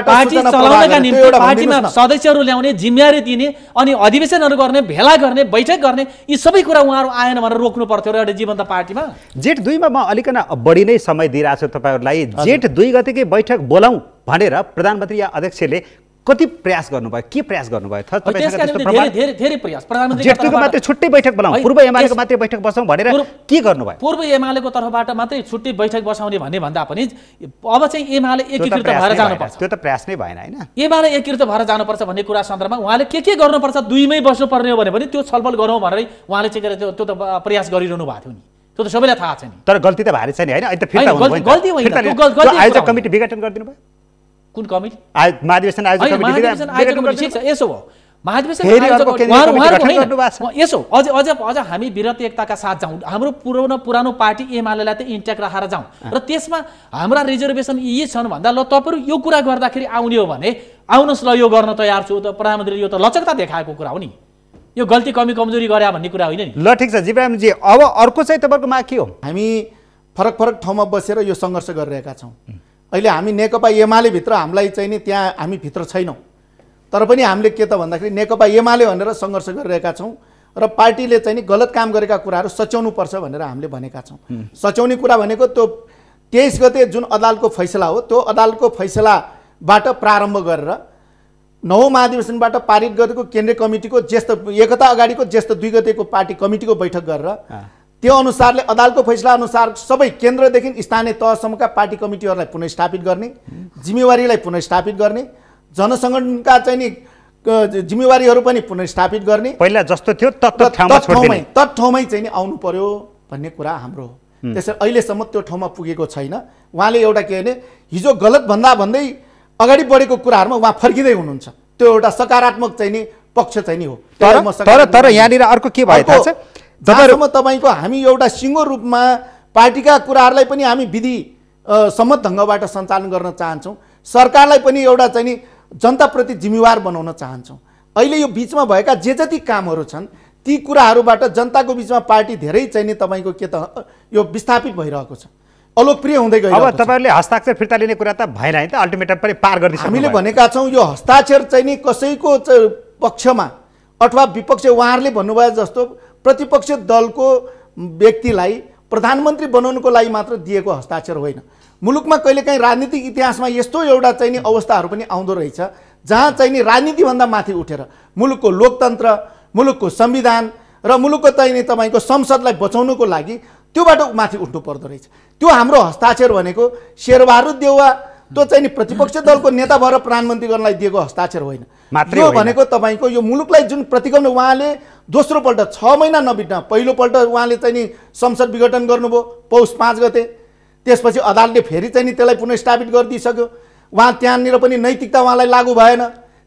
पार्टी चलाउनका निम्ति पार्टीमा सदस्यहरू ल्याउने, जिम्मेवारी दिने, अनि अधिवेशनहरू गर्ने, भेला गर्ने, बैठक गर्ने, यी सबै कुरा उहाँहरू आएन भनेर रोक्नु पर्थ्यो र एउटा जीवन्त पार्टीमा। जेठ 2 मा म अलिकन बढी नै समय दिइरहेको छु तपाईहरुलाई। जेठ 2 गतेकै बैठक बोलाउँ भनेर प्रधानमन्त्री या अध्यक्षले कति प्रयास गर्नुभयो? के प्रयास गर्नुभयो? धेरै प्रयास। प्रधानमन्त्री जेठको मात्रै छुट्टै बैठक बोलाउँ, पूर्व एमालेको मात्रै बैठक बसौँ भनेर के गर्नुभयो? पूर्व एमालेको तर्फबाट मात्रै छुट्टै बैठक बसाउने भन्ने भन्दा पनि अब चाहिँ एमाले एकीकृत भएर जानुपर्छ। त्यो त प्रयास नै भएन हैन? एमाले एकीकृत भएर जानुपर्छ भन्ने कुरा सन्दर्भमा उहाँले के गर्नुपर्छ, 2 मै बस्नुपर्ने हो भने पनि त्यो छलफल गरौँ भनेर उहाँले चाहिँ त्यो त प्रयास गरिरहनु भएको थियो नि, त्यो त सबैलाई थाहा छ नि। तर गल्ती त भएछ नि हैन? अहिले त फिर्ता हुनुभयो। गल्ती होइन, आयोजक कमिटी विघटन गरिदिनु भयो। कुन कमिटी? महाधिवेशन आयोजक कमिटी। ठिक छ, यसो हो, महाधिवेशन यसो अझ हामी विरत एकताका साथ जाउँ, हाम्रो पुरानो पार्टी एमालेलाई त इन्ट्याक्ट राखेर जाउँ, र त्यसमा हाम्रा रिजर्भेसन यी छन् भन्दा ल तपाईँहरू यो कुरा गर्दाखेरि आउने हो भने आउनुहोस्, ल यो गर्न तयार छु। त प्रधानमन्त्रीले यो त लचकता देखाएको कुरा हो नि, यो गल्ती कमी कमजोरी गरे भन्ने कुरा होइन नि। ल ठिक छ जिब्राहिमजी, अब अर्को चाहिँ तपाईँको माग के हो? हामी फरक ठाउँमा बसेर यो सङ्घर्ष गरिरहेका छौँ। अहिले हामी नेकपा एमाले भित्र हामीलाई चाहिँ नि त्यहाँ हामी भित्र छैनौँ, तर पनि हामीले के त भन्दाखेरि नेकपा एमाले भनेर सङ्घर्ष गरिरहेका छौँ, र पार्टीले चाहिँ नि गलत काम गरेका कुराहरू सच्याउनु पर्छ भनेर हामीले भनेका छौँ। सच्याउने कुरा भनेको त्यो 23 गते जुन अदालतको फैसला हो, त्यो अदालतको फैसलाबाट प्रारम्भ गरेर 9औं महाधिवेशनबाट पारित गरेको केन्द्रीय कमिटीको ज्येष्ठ एकता अगाडिको ज्येष्ठ 2 गतेको पार्टी कमिटीको बैठक गरेर त्यो अनुसारले अदालतको फैसला अनुसार सबै केन्द्रदेखि स्थानीय तहसम्मका पार्टी कमिटीहरूलाई पुनर्स्थापित गर्ने, जिम्मेवारीलाई पुनर्स्थापित गर्ने, जनसङ्गठनका चाहिँ नि जिम्मेवारीहरू पनि पुनर्स्थापित गर्ने, पहिला जस्तो थियो तत्ठाउँमै चाहिँ नि आउनु पर्यो भन्ने कुरा हाम्रो हो। त्यसैले अहिलेसम्म त्यो ठाउँमा पुगेको छैन। उहाँले एउटा के भने हिजो गलत भन्दै अगाडि बढेको कुराहरूमा उहाँ फर्किँदै हुनुहुन्छ, त्यो एउटा सकारात्मक चाहिँ नि पक्ष चाहिँ नि हो। तर यहाँनिर अर्को के भयो थाहा छ? जबसम्म तपाईँको हामी एउटा सिङ्गो रूपमा पार्टीका कुराहरूलाई पनि हामी विधि सम्मत ढङ्गबाट सञ्चालन गर्न चाहन्छौँ, सरकारलाई पनि एउटा चाहिँ नि जनताप्रति जिम्मेवार बनाउन चाहन्छौँ। अहिले यो बिचमा भएका जे जति कामहरू छन् ती कुराहरूबाट जनताको बिचमा पार्टी धेरै चाहिँ नि तपाईँको के त यो विस्थापित भइरहेको छ, अलोकप्रिय हुँदै गयो। अब तपाईँहरूले हस्ताक्षर फिर्ता लिने कुरा त भएन है त, अल्टिमेटम पनि पार गरिदिनु। हामीले भनेका छौँ यो हस्ताक्षर चाहिँ नि कसैको पक्षमा अथवा विपक्ष उहाँहरूले भन्नुभयो जस्तो प्रतिपक्ष दलको व्यक्तिलाई प्रधानमन्त्री बनाउनुको लागि मात्र दिएको हस्ताक्षर होइन। मुलुकमा कहिलेकाहीँ राजनीतिक इतिहासमा यस्तो एउटा चाहिँ नि अवस्थाहरू पनि आउँदो रहेछ जहाँ चाहिँ नि राजनीतिभन्दा माथि उठेर मुलुकको लोकतन्त्र, मुलुकको संविधान र मुलुकको चाहिँ नि तपाईँको संसदलाई बचाउनुको लागि त्योबाट माथि उठ्नु पर्दो रहेछ। त्यो हाम्रो हस्ताक्षर भनेको शेरबहादुर देउवा त्यो चाहिँ नि प्रतिपक्ष दलको नेता भएर प्रधानमन्त्री गर्नलाई दिएको हस्ताक्षर होइन। यो भनेको तपाईँको यो मुलुकलाई जुन प्रतिगमन उहाँले दोस्रोपल्ट 6 महिना नबित्न पहिलोपल्ट उहाँले चाहिँ नि संसद विघटन गर्नुभयो पौष 5 गते। त्यसपछि अदालतले फेरि चाहिँ नि त्यसलाई पुनर्स्थापित गरिदिइसक्यो। उहाँ त्यहाँनिर पनि नैतिकता उहाँलाई लागू भएन।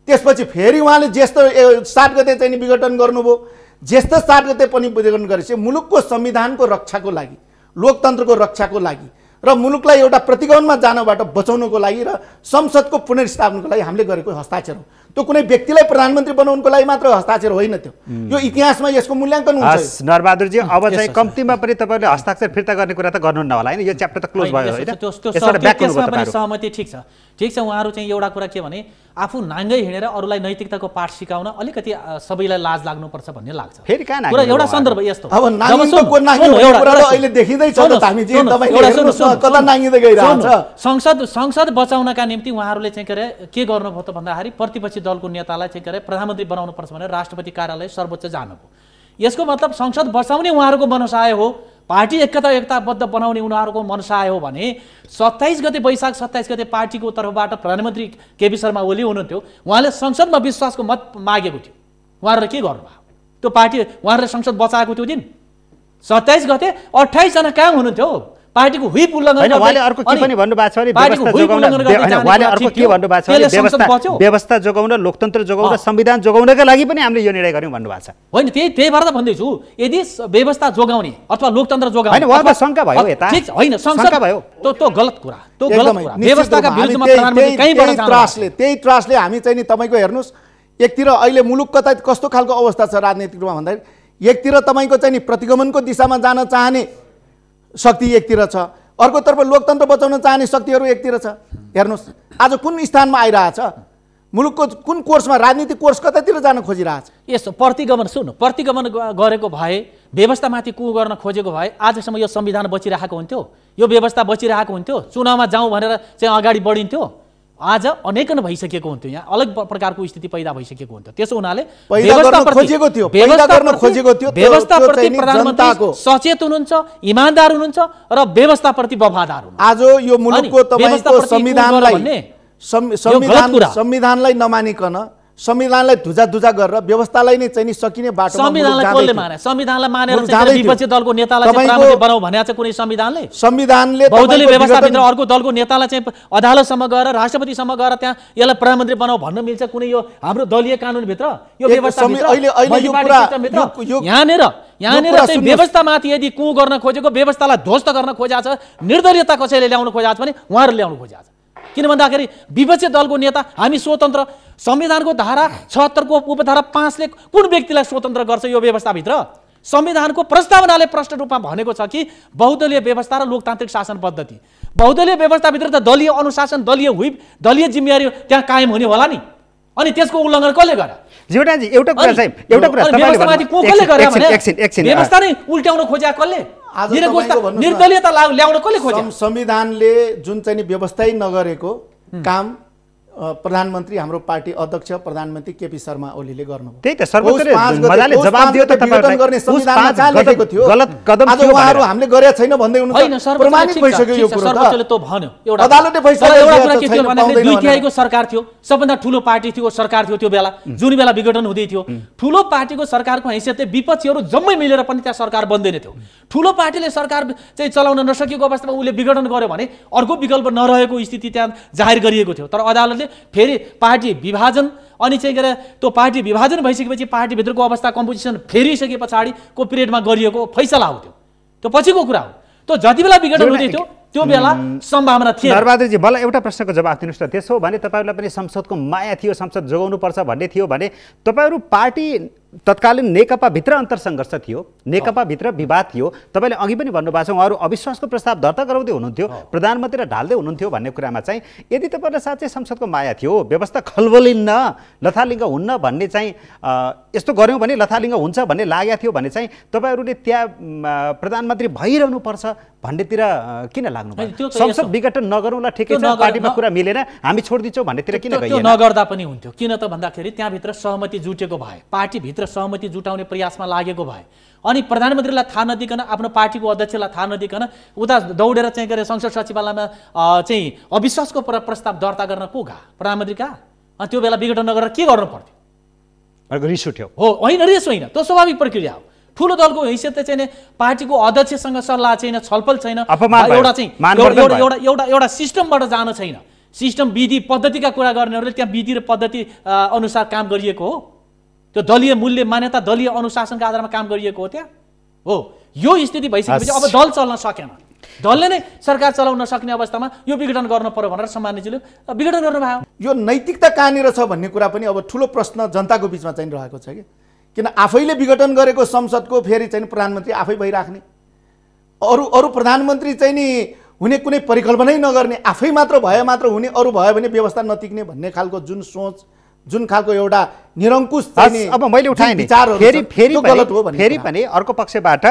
त्यसपछि फेरि उहाँले ज्येष्ठ 7 गते चाहिँ नि विघटन गर्नुभयो। ज्येष्ठ 7 गते पनि विघटन गरेपछि मुलुकको संविधानको रक्षाको लागि, लोकतन्त्रको रक्षाको लागि र मुलुकलाई एउटा प्रतिगमनमा जानबाट बचाउनको लागि र संसदको पुनर्स्थापनको लागि हामीले गरेको हस्ताक्षर हो। त्यो कुनै व्यक्तिलाई प्रधानमन्त्री बनाउनको लागि मात्र हस्ताक्षर होइन। त्यो यो इतिहासमा यसको मूल्याङ्कन हुन्छ। नरबहादुरजी अब चाहिँ कम्तीमा पनि तपाईँले हस्ताक्षर फिर्ता गर्ने कुरा त गर्नुहुन्न होला हैन? यो च्याप्टर त क्लोज भयो हैन? त्यसमा पनि सहमति ठिक छ। ठिक छ, उहाँहरू चाहिँ एउटा कुरा के भने आफू नाङ्गै हिँडेर अरूलाई नैतिकताको पाठ सिकाउन अलिकति सबैलाई लाज लाग्नुपर्छ भन्ने लाग्छ। फेरि कहाँ कुरा एउटा सन्दर्भ यस्तो अब नाङ्गेको कुरा अहिले देखिँदै छ त हामी चाहिँ तपाईले कता नाङ्गिदै गइरहेछ। संसद बचाउनका निम्ति उहाँहरूले चाहिँ के गर्नुभयो त भन्दाखेरि प्रतिपक्षी दलको नेतालाई चाहिँ प्रधानमन्त्री बनाउनु पर्छ भनेर राष्ट्रपति कार्यालय सर्वोच्च जानुभयो। यसको मतलब संसद बचाउने उहाँहरूको मनसाय हो, पार्टी एकताबद्ध बनाउने उनीहरूको मनसाय हो भने 27 गते वैशाख 27 गते पार्टीको तर्फबाट प्रधानमन्त्री केपी शर्मा ओली हुनुहुन्थ्यो। उहाँले संसदमा विश्वासको मत मागेको थियो। उहाँहरूले के गर्नुभयो? त्यो पार्टी उहाँहरूले संसद बचाएको त्यो दिन 27 गते 28 जना कहाँ हुनुहुन्थ्यो? पार्टीको हुइप उल्लङ्घन गर्दै उहाँले अर्को के पनि भन्नुभएको छ भने उहाँले अर्को के भन्नुभएको छ भने व्यवस्था जोगाउन, लोकतन्त्र जोगाउन, संविधान जोगाउनका लागि पनि हामीले यो निर्णय गर्यौं भन्नुभएको छ। होइन, त्यही भएर त भन्दैछु यदि व्यवस्था जोगाउने अथवा लोकतन्त्र जोगाउने हैन उहाँको शंका भयो यता। ठीक होइन, शंका भयो त्यो गलत कुरा, त्यो गलत कुरा। व्यवस्थाका विरुद्धमा प्रधानमन्त्री कहीँबाट जानु त्यही त्रासले हामी चाहिँ नि तपाईको हेर्नुस् एकतिर अहिले मुलुक कता कस्तो खालको अवस्था छ राजनीतिक रूपमा भन्दाखेरि एकतिर तपाईको चाहिँ नि प्रतिगमनको दिशामा जान चाहने शक्ति एकतिर छ, अर्कोतर्फ लोकतन्त्र बचाउन चाहने शक्तिहरू एकतिर छ। हेर्नुस् आज कुन स्थानमा आइरहेछ? मुलुकको कुन कोर्समा राजनीतिक कोर्स कतातिर जान खोजिरहेछ? यस्तो प्रतिगमन प्रतिगमन गरेको भए, व्यवस्थामाथि कु गर्न खोजेको भए आजसम्म यो संविधान बचिरहेको हुन्थ्यो, यो व्यवस्था बचिरहेको हुन्थ्यो, चुनावमा जाउँ भनेर चाहिँ अगाडि बढिन्थ्यो। आज अनेकन भइसकेको हुन्थ्यो, यहाँ अलग प्रकारको स्थिति पैदा भइसकेको हुन्थ्यो। त्यसो हुनाले व्यवस्थाप्रति प्रधानमन्त्री सचेत हुनुहुन्छ, इमानदार हुनुहुन्छ र व्यवस्थाप्रति वफादार हुनुहुन्छ। आज यो मुलुकको तपाईको संविधानलाई नमानिकन, संविधानलाई धुजा गरेर व्यवस्थालाई नै चाहिँ नि सकिने बाटोमा संविधानलाई कसले माने? संविधानलाई मानेर चाहिँ विपक्षी दलको नेतालाई चाहिँ प्रधानमन्त्री बनाऊ भनेको चाहिँ कुनै संविधानले बहुदलीय व्यवस्थाभित्र अर्को दलको नेतालाई चाहिँ अदालतसम्म गएर राष्ट्रपतिसम्म गएर त्यहाँ यसलाई प्रधानमन्त्री बनाऊ भन्न मिल्छ कुनै यो हाम्रो दलीय कानुनभित्र, यो व्यवस्थाभित्र? यहाँनिर चाहिँ व्यवस्थामाथि यदि कु गर्न खोजेको, व्यवस्थालाई ध्वस्त गर्न खोजेको छ, निर्दलीयता कसैले ल्याउन खोजेको छ भने उहाँहरूले ल्याउन खोजेको छ। किन भन्दाखेरि विपक्षी दलको नेता हामी स्वतन्त्र, संविधानको धारा 76 को उपधारा 5 ले कुन व्यक्तिलाई स्वतन्त्र गर्छ यो व्यवस्थाभित्र? संविधानको प्रस्तावनाले प्रष्ट रूपमा भनेको छ कि बहुदलीय व्यवस्था र लोकतान्त्रिक शासन पद्धति। बहुदलीय व्यवस्थाभित्र त दलीय अनुशासन, दलीय हुइप, दलीय जिम्मेवारी त्यहाँ कायम हुने होला नि। अनि त्यसको उल्लङ्घन कसले गर्यो? जीवनजी एउटा कुरा व्यवस्थामाथि को कसले गर्यो भने व्यवस्था नै उल्ट्याउन खोजेको कसले? निर्दलीयता ल्याउन कसले खोज्यो? संविधानले जुन चाहिँ नि व्यवस्था नगरेको काम प्रधानमन्त्री हाम्रो पार्टी अध्यक्ष प्रधानमन्त्री केपी शर्मा ओलीले गर्नुभयो। त्यही त सर्वोच्चले मजाले जवाफ दियो त तपाईहरुलाई। गर्ने संविधानमा कहाँ लेखेको थियो? गलत कदम थियो। आज उहाँहरु हामीले गरे छैन भन्दै हुनुहुन्छ। प्रमाणित भइसक्यो यो कुरा। सर्वोच्चले त भन्यो। एउटा अदालतले फैसला एउटा कुरा के थियो भन्दाखेरि दुई तिहाईको सरकार थियो, सबभन्दा ठूलो पार्टी थियो, सरकार थियो त्यो बेला, जुन बेला विघटन हुँदै थियो। ठूलो पार्टीको सरकारको हैसियतले विपक्षीहरु जम्मै मिलेर पनि त्यहाँ सरकार बन्दैन थियो। ठूलो पार्टीले सरकार चाहिँ चलाउन नसकेको अवस्थामा उले विघटन गर्यो भने अर्को विकल्प नरहेको स्थिति त्यहाँ जाहेर गरिएको थियो। तर अदालतले फेरि पार्टी विभाजन अनि चाहिँ गरे त्यो पार्टी विभाजन भइसकेपछि पार्टी भित्रको अवस्था कम्पोजिसन फेरिसके पछाडिको पिरियडमा गरिएको फैसला हो त्यो पछिको कुरा हो। त्यो जति बेला विघटन हुँदै थियो त्यो बेला सम्भावना थियो। नरबहादुरजी मलाई एउटा प्रश्नको जवाफ दिनुस् न। त्यसो भने तपाईहरुलाई पनि संसदको माया थियो, संसद जोगाउनु पर्छ भन्ने थियो भने तपाईहरु पार्टी तत्कालीन नेकपा भित्र अन्तरसंघर्ष थियो, नेकपा भित्र विवाद थियो। तपाईले अघि पनि भन्नुभएको छ उहाँहरु अविश्वासको प्रस्ताव दर्ता गराउँदै हुनुहुन्थ्यो, प्रधानमन्त्रीलाई ढाल्दै हुनुहुन्थ्यो भन्ने कुरामा चाहिँ यदि तपाईहरुलाई साच्चै संसदको माया थियो, व्यवस्था खलबलिन्न, लथालिङ्ग हुन्न भन्ने चाहिँ यस्तो गर्यौं भने लथालिङ्ग हुन्छ भन्ने लागेको थियो भने चाहिँ तपाईहरुले त्यहाँ प्रधानमन्त्री भइरहनु पर्छ भन्नेतिर किन लाग्नु भयो? संसद विघटन नगरौँला ठिकै छ, पार्टीमा कुरा मिलेन हामी छोड्दिन्छौँ भन्नेतिर किन गइएन? त्यो नगर्दा पनि हुन्थ्यो। किन त भन्दाखेरि त्यहाँभित्र सहमति जुटेको भए, पार्टीभित्र सहमति जुटाउने प्रयासमा लागेको भए अनि प्रधानमन्त्रीलाई थाहा नदिकन आफ्नो पार्टीको अध्यक्षलाई थाहा नदिकन उता दौडेर चाहिँ के अरे संसद सचिवालयमा चाहिँ अविश्वासको प्रस्ताव दर्ता गर्न को गयो प्रधानमन्त्री कहाँ अनि त्यो बेला विघटन नगरेर के गर्नु पर्थ्यो रिस उठ्यो हो होइन रिस होइन त्यो स्वाभाविक प्रक्रिया हो ठुलो दलको हैसियतले चाहिँ पार्टीको अध्यक्षसँग सल्लाह छैन छलफल छैन एउटा चाहिँ एउटा सिस्टमबाट जान छैन सिस्टम विधि पद्धतिका कुरा गर्नेहरूले त्यहाँ विधि र पद्धति अनुसार काम गरिएको हो त्यो दलीय मूल्य मान्यता दलीय अनुशासनका आधारमा काम गरिएको हो त्यहाँ हो यो स्थिति भइसकेपछि अब दल चल्न सकेन दलले नै सरकार चलाउन सक्ने अवस्थामा यो विघटन गर्न पर्यो भनेर सम्माननीजीले विघटन गर्नुभयो यो नैतिकता कहाँनिर छ भन्ने कुरा पनि अब ठुलो प्रश्न जनताको बिचमा चाहिँ रहेको छ कि किन आफैले विघटन गरेको संसदको फेरि चाहिँ प्रधानमन्त्री आफै भइराख्ने अरू प्रधानमन्त्री चाहिँ नि हुने कुनै परिकल्पनै नगर्ने आफै मात्र भए मात्र हुने अरू भयो भने व्यवस्था नटिक्ने भन्ने खालको जुन सोच जुन खालको एउटा निरङ्कुश अब मैले उठाएँ नि फेरि पनि अर्को पक्षबाट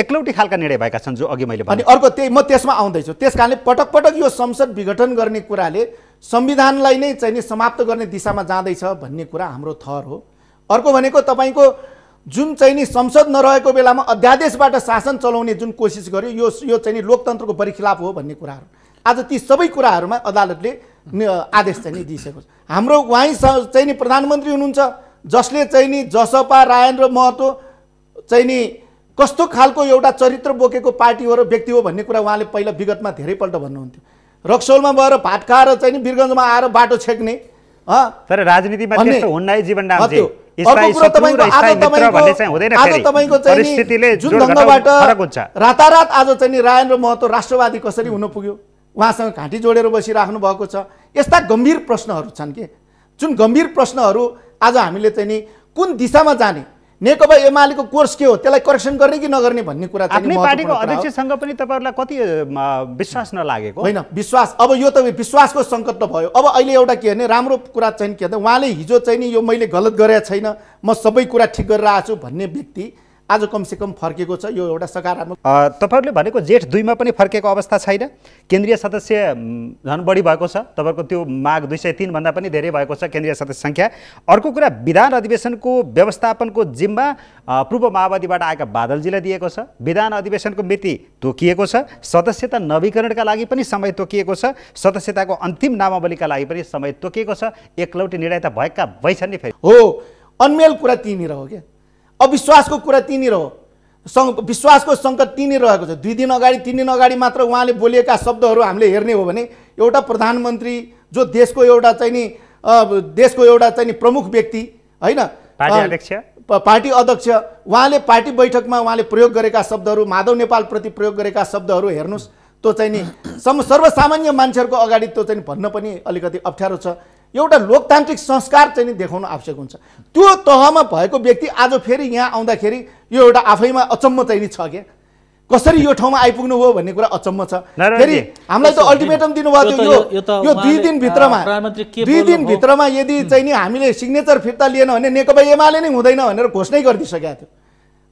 एकलौटी खालका निर्णय भएका छन् जो अघि मैले अनि अर्को त्यही म त्यसमा आउँदैछु त्यस कारणले पटक पटक यो संसद विघटन गर्ने कुराले संविधानलाई नै चाहिँ समाप्त गर्ने दिशामा जाँदैछ भन्ने कुरा हाम्रो थर हो अर्को भनेको तपाईँको जुन चाहिँ नि संसद नरहेको बेलामा अध्यादेशबाट शासन चलाउने जुन कोसिस गर्यो यो चाहिँ नि लोकतन्त्रको परिखिलाफ हो भन्ने कुराहरू आज ती सबै कुराहरूमा अदालतले आदेश चाहिँ नि दिइसकेको छ हाम्रो उहाँ चाहिँ नि प्रधानमन्त्री हुनुहुन्छ जसले चाहिँ नि जसपा राजेन्द्र महतो चाहिँ नि कस्तो खालको एउटा चरित्र बोकेको पार्टी हो र व्यक्ति हो भन्ने कुरा उहाँले पहिला विगतमा धेरैपल्ट भन्नुहुन्थ्यो रक्सौलमा गएर भात खाएर चाहिँ नि वीरगञ्जमा आएर बाटो छेक्ने तर राजनीतिमा त्यस्तो हुन्न जीवन नामजी जुन ढङ्गबाट रातारात आज चाहिँ नि राजेन्द्र महतो राष्ट्रवादी कसरी हुन पुग्यो उहाँसँग घाँटी जोडेर बसिराख्नु भएको छ यस्ता गम्भीर प्रश्नहरू छन् कि जुन गम्भीर प्रश्नहरू आज हामीले चाहिँ नि कुन दिशामा जाने नेकपा एमालेको कोर्स के हो त्यसलाई करेक्सन गर्ने कि नगर्ने भन्ने कुरा चाहिँ आफ्नै पार्टीको अध्यक्षसँग पनि तपाईहरुलाई कति विश्वास नलागेको होइन विश्वास अब यो त विश्वासको संकट त भयो अब अहिले एउटा के भने राम्रो कुरा चाहिँ के उहाँले हिजो चाहिँ नि यो मैले गलत गरेको छैन म सबै कुरा ठिक गरेर आएको छु भन्ने व्यक्ति आज कमसेकम फर्केको छ यो एउटा सकारात्मक तपाईहरुले भनेको जेठ 2 मा पनि फर्केको अवस्था छैन केन्द्रीय सदस्य झन् बढी भएको छ तपाईहरुको त्यो माग 203 भन्दा पनि धेरै भएको छ केन्द्रीय सदस्य संख्या अर्को कुरा विधान अधिवेशनको व्यवस्थापनको जिम्मा पूर्व माओवादीबाट आएका बादलजीलाई दिएको छ विधान अधिवेशनको मिति तोकिएको छ सदस्यता नवीकरणका लागि पनि समय तोकिएको छ सदस्यताको अन्तिम नामावलीका लागि पनि समय तोकिएको छ एकलौटी निर्णय त भएका भइछन् नि फेरि हो अन्मेल कुरा तिनीर हो के अविश्वासको कुरा तिनीर हो विश्वासको सङ्कट तिनीर रहेको छ 2 दिन अगाडि 3 दिन अगाडि मात्र उहाँले बोलेका शब्दहरू हामीले हेर्ने हो भने एउटा प्रधानमन्त्री जो देशको एउटा चाहिँ नि प्रमुख व्यक्ति हैन पार्टी अध्यक्ष उहाँले पार्टी बैठकमा उहाँले प्रयोग गरेका शब्दहरू माधव नेपाल प्रति प्रयोग गरेका शब्दहरू हेर्नुस् त्यो चाहिँ नि सर्वसामान्य मान्छेहरूको अगाडि त्यो चाहिँ भन्न पनि अलिकति अप्ठ्यारो छ एउटा लोकतान्त्रिक संस्कार चाहिँ नि देखाउन आवश्यक हुन्छ त्यो तहमा भएको व्यक्ति आज फेरि यहाँ आउँदाखेरि यो एउटा आफैमा अचम्म चाहिँ नि छ के कसरी यो ठाउँमा आइपुग्नु हो भन्ने कुरा अचम्म छ फेरि हामीलाई त अल्टिमेटम दिनुभएको थियो यो 2 दिन भित्रमा यदि चाहिँ नि हामीले सिग्नेचर फिर्ता लिएन भने नेकपा एमाले नै हुँदैन भनेर घोषणै गरिदिसकेको थियो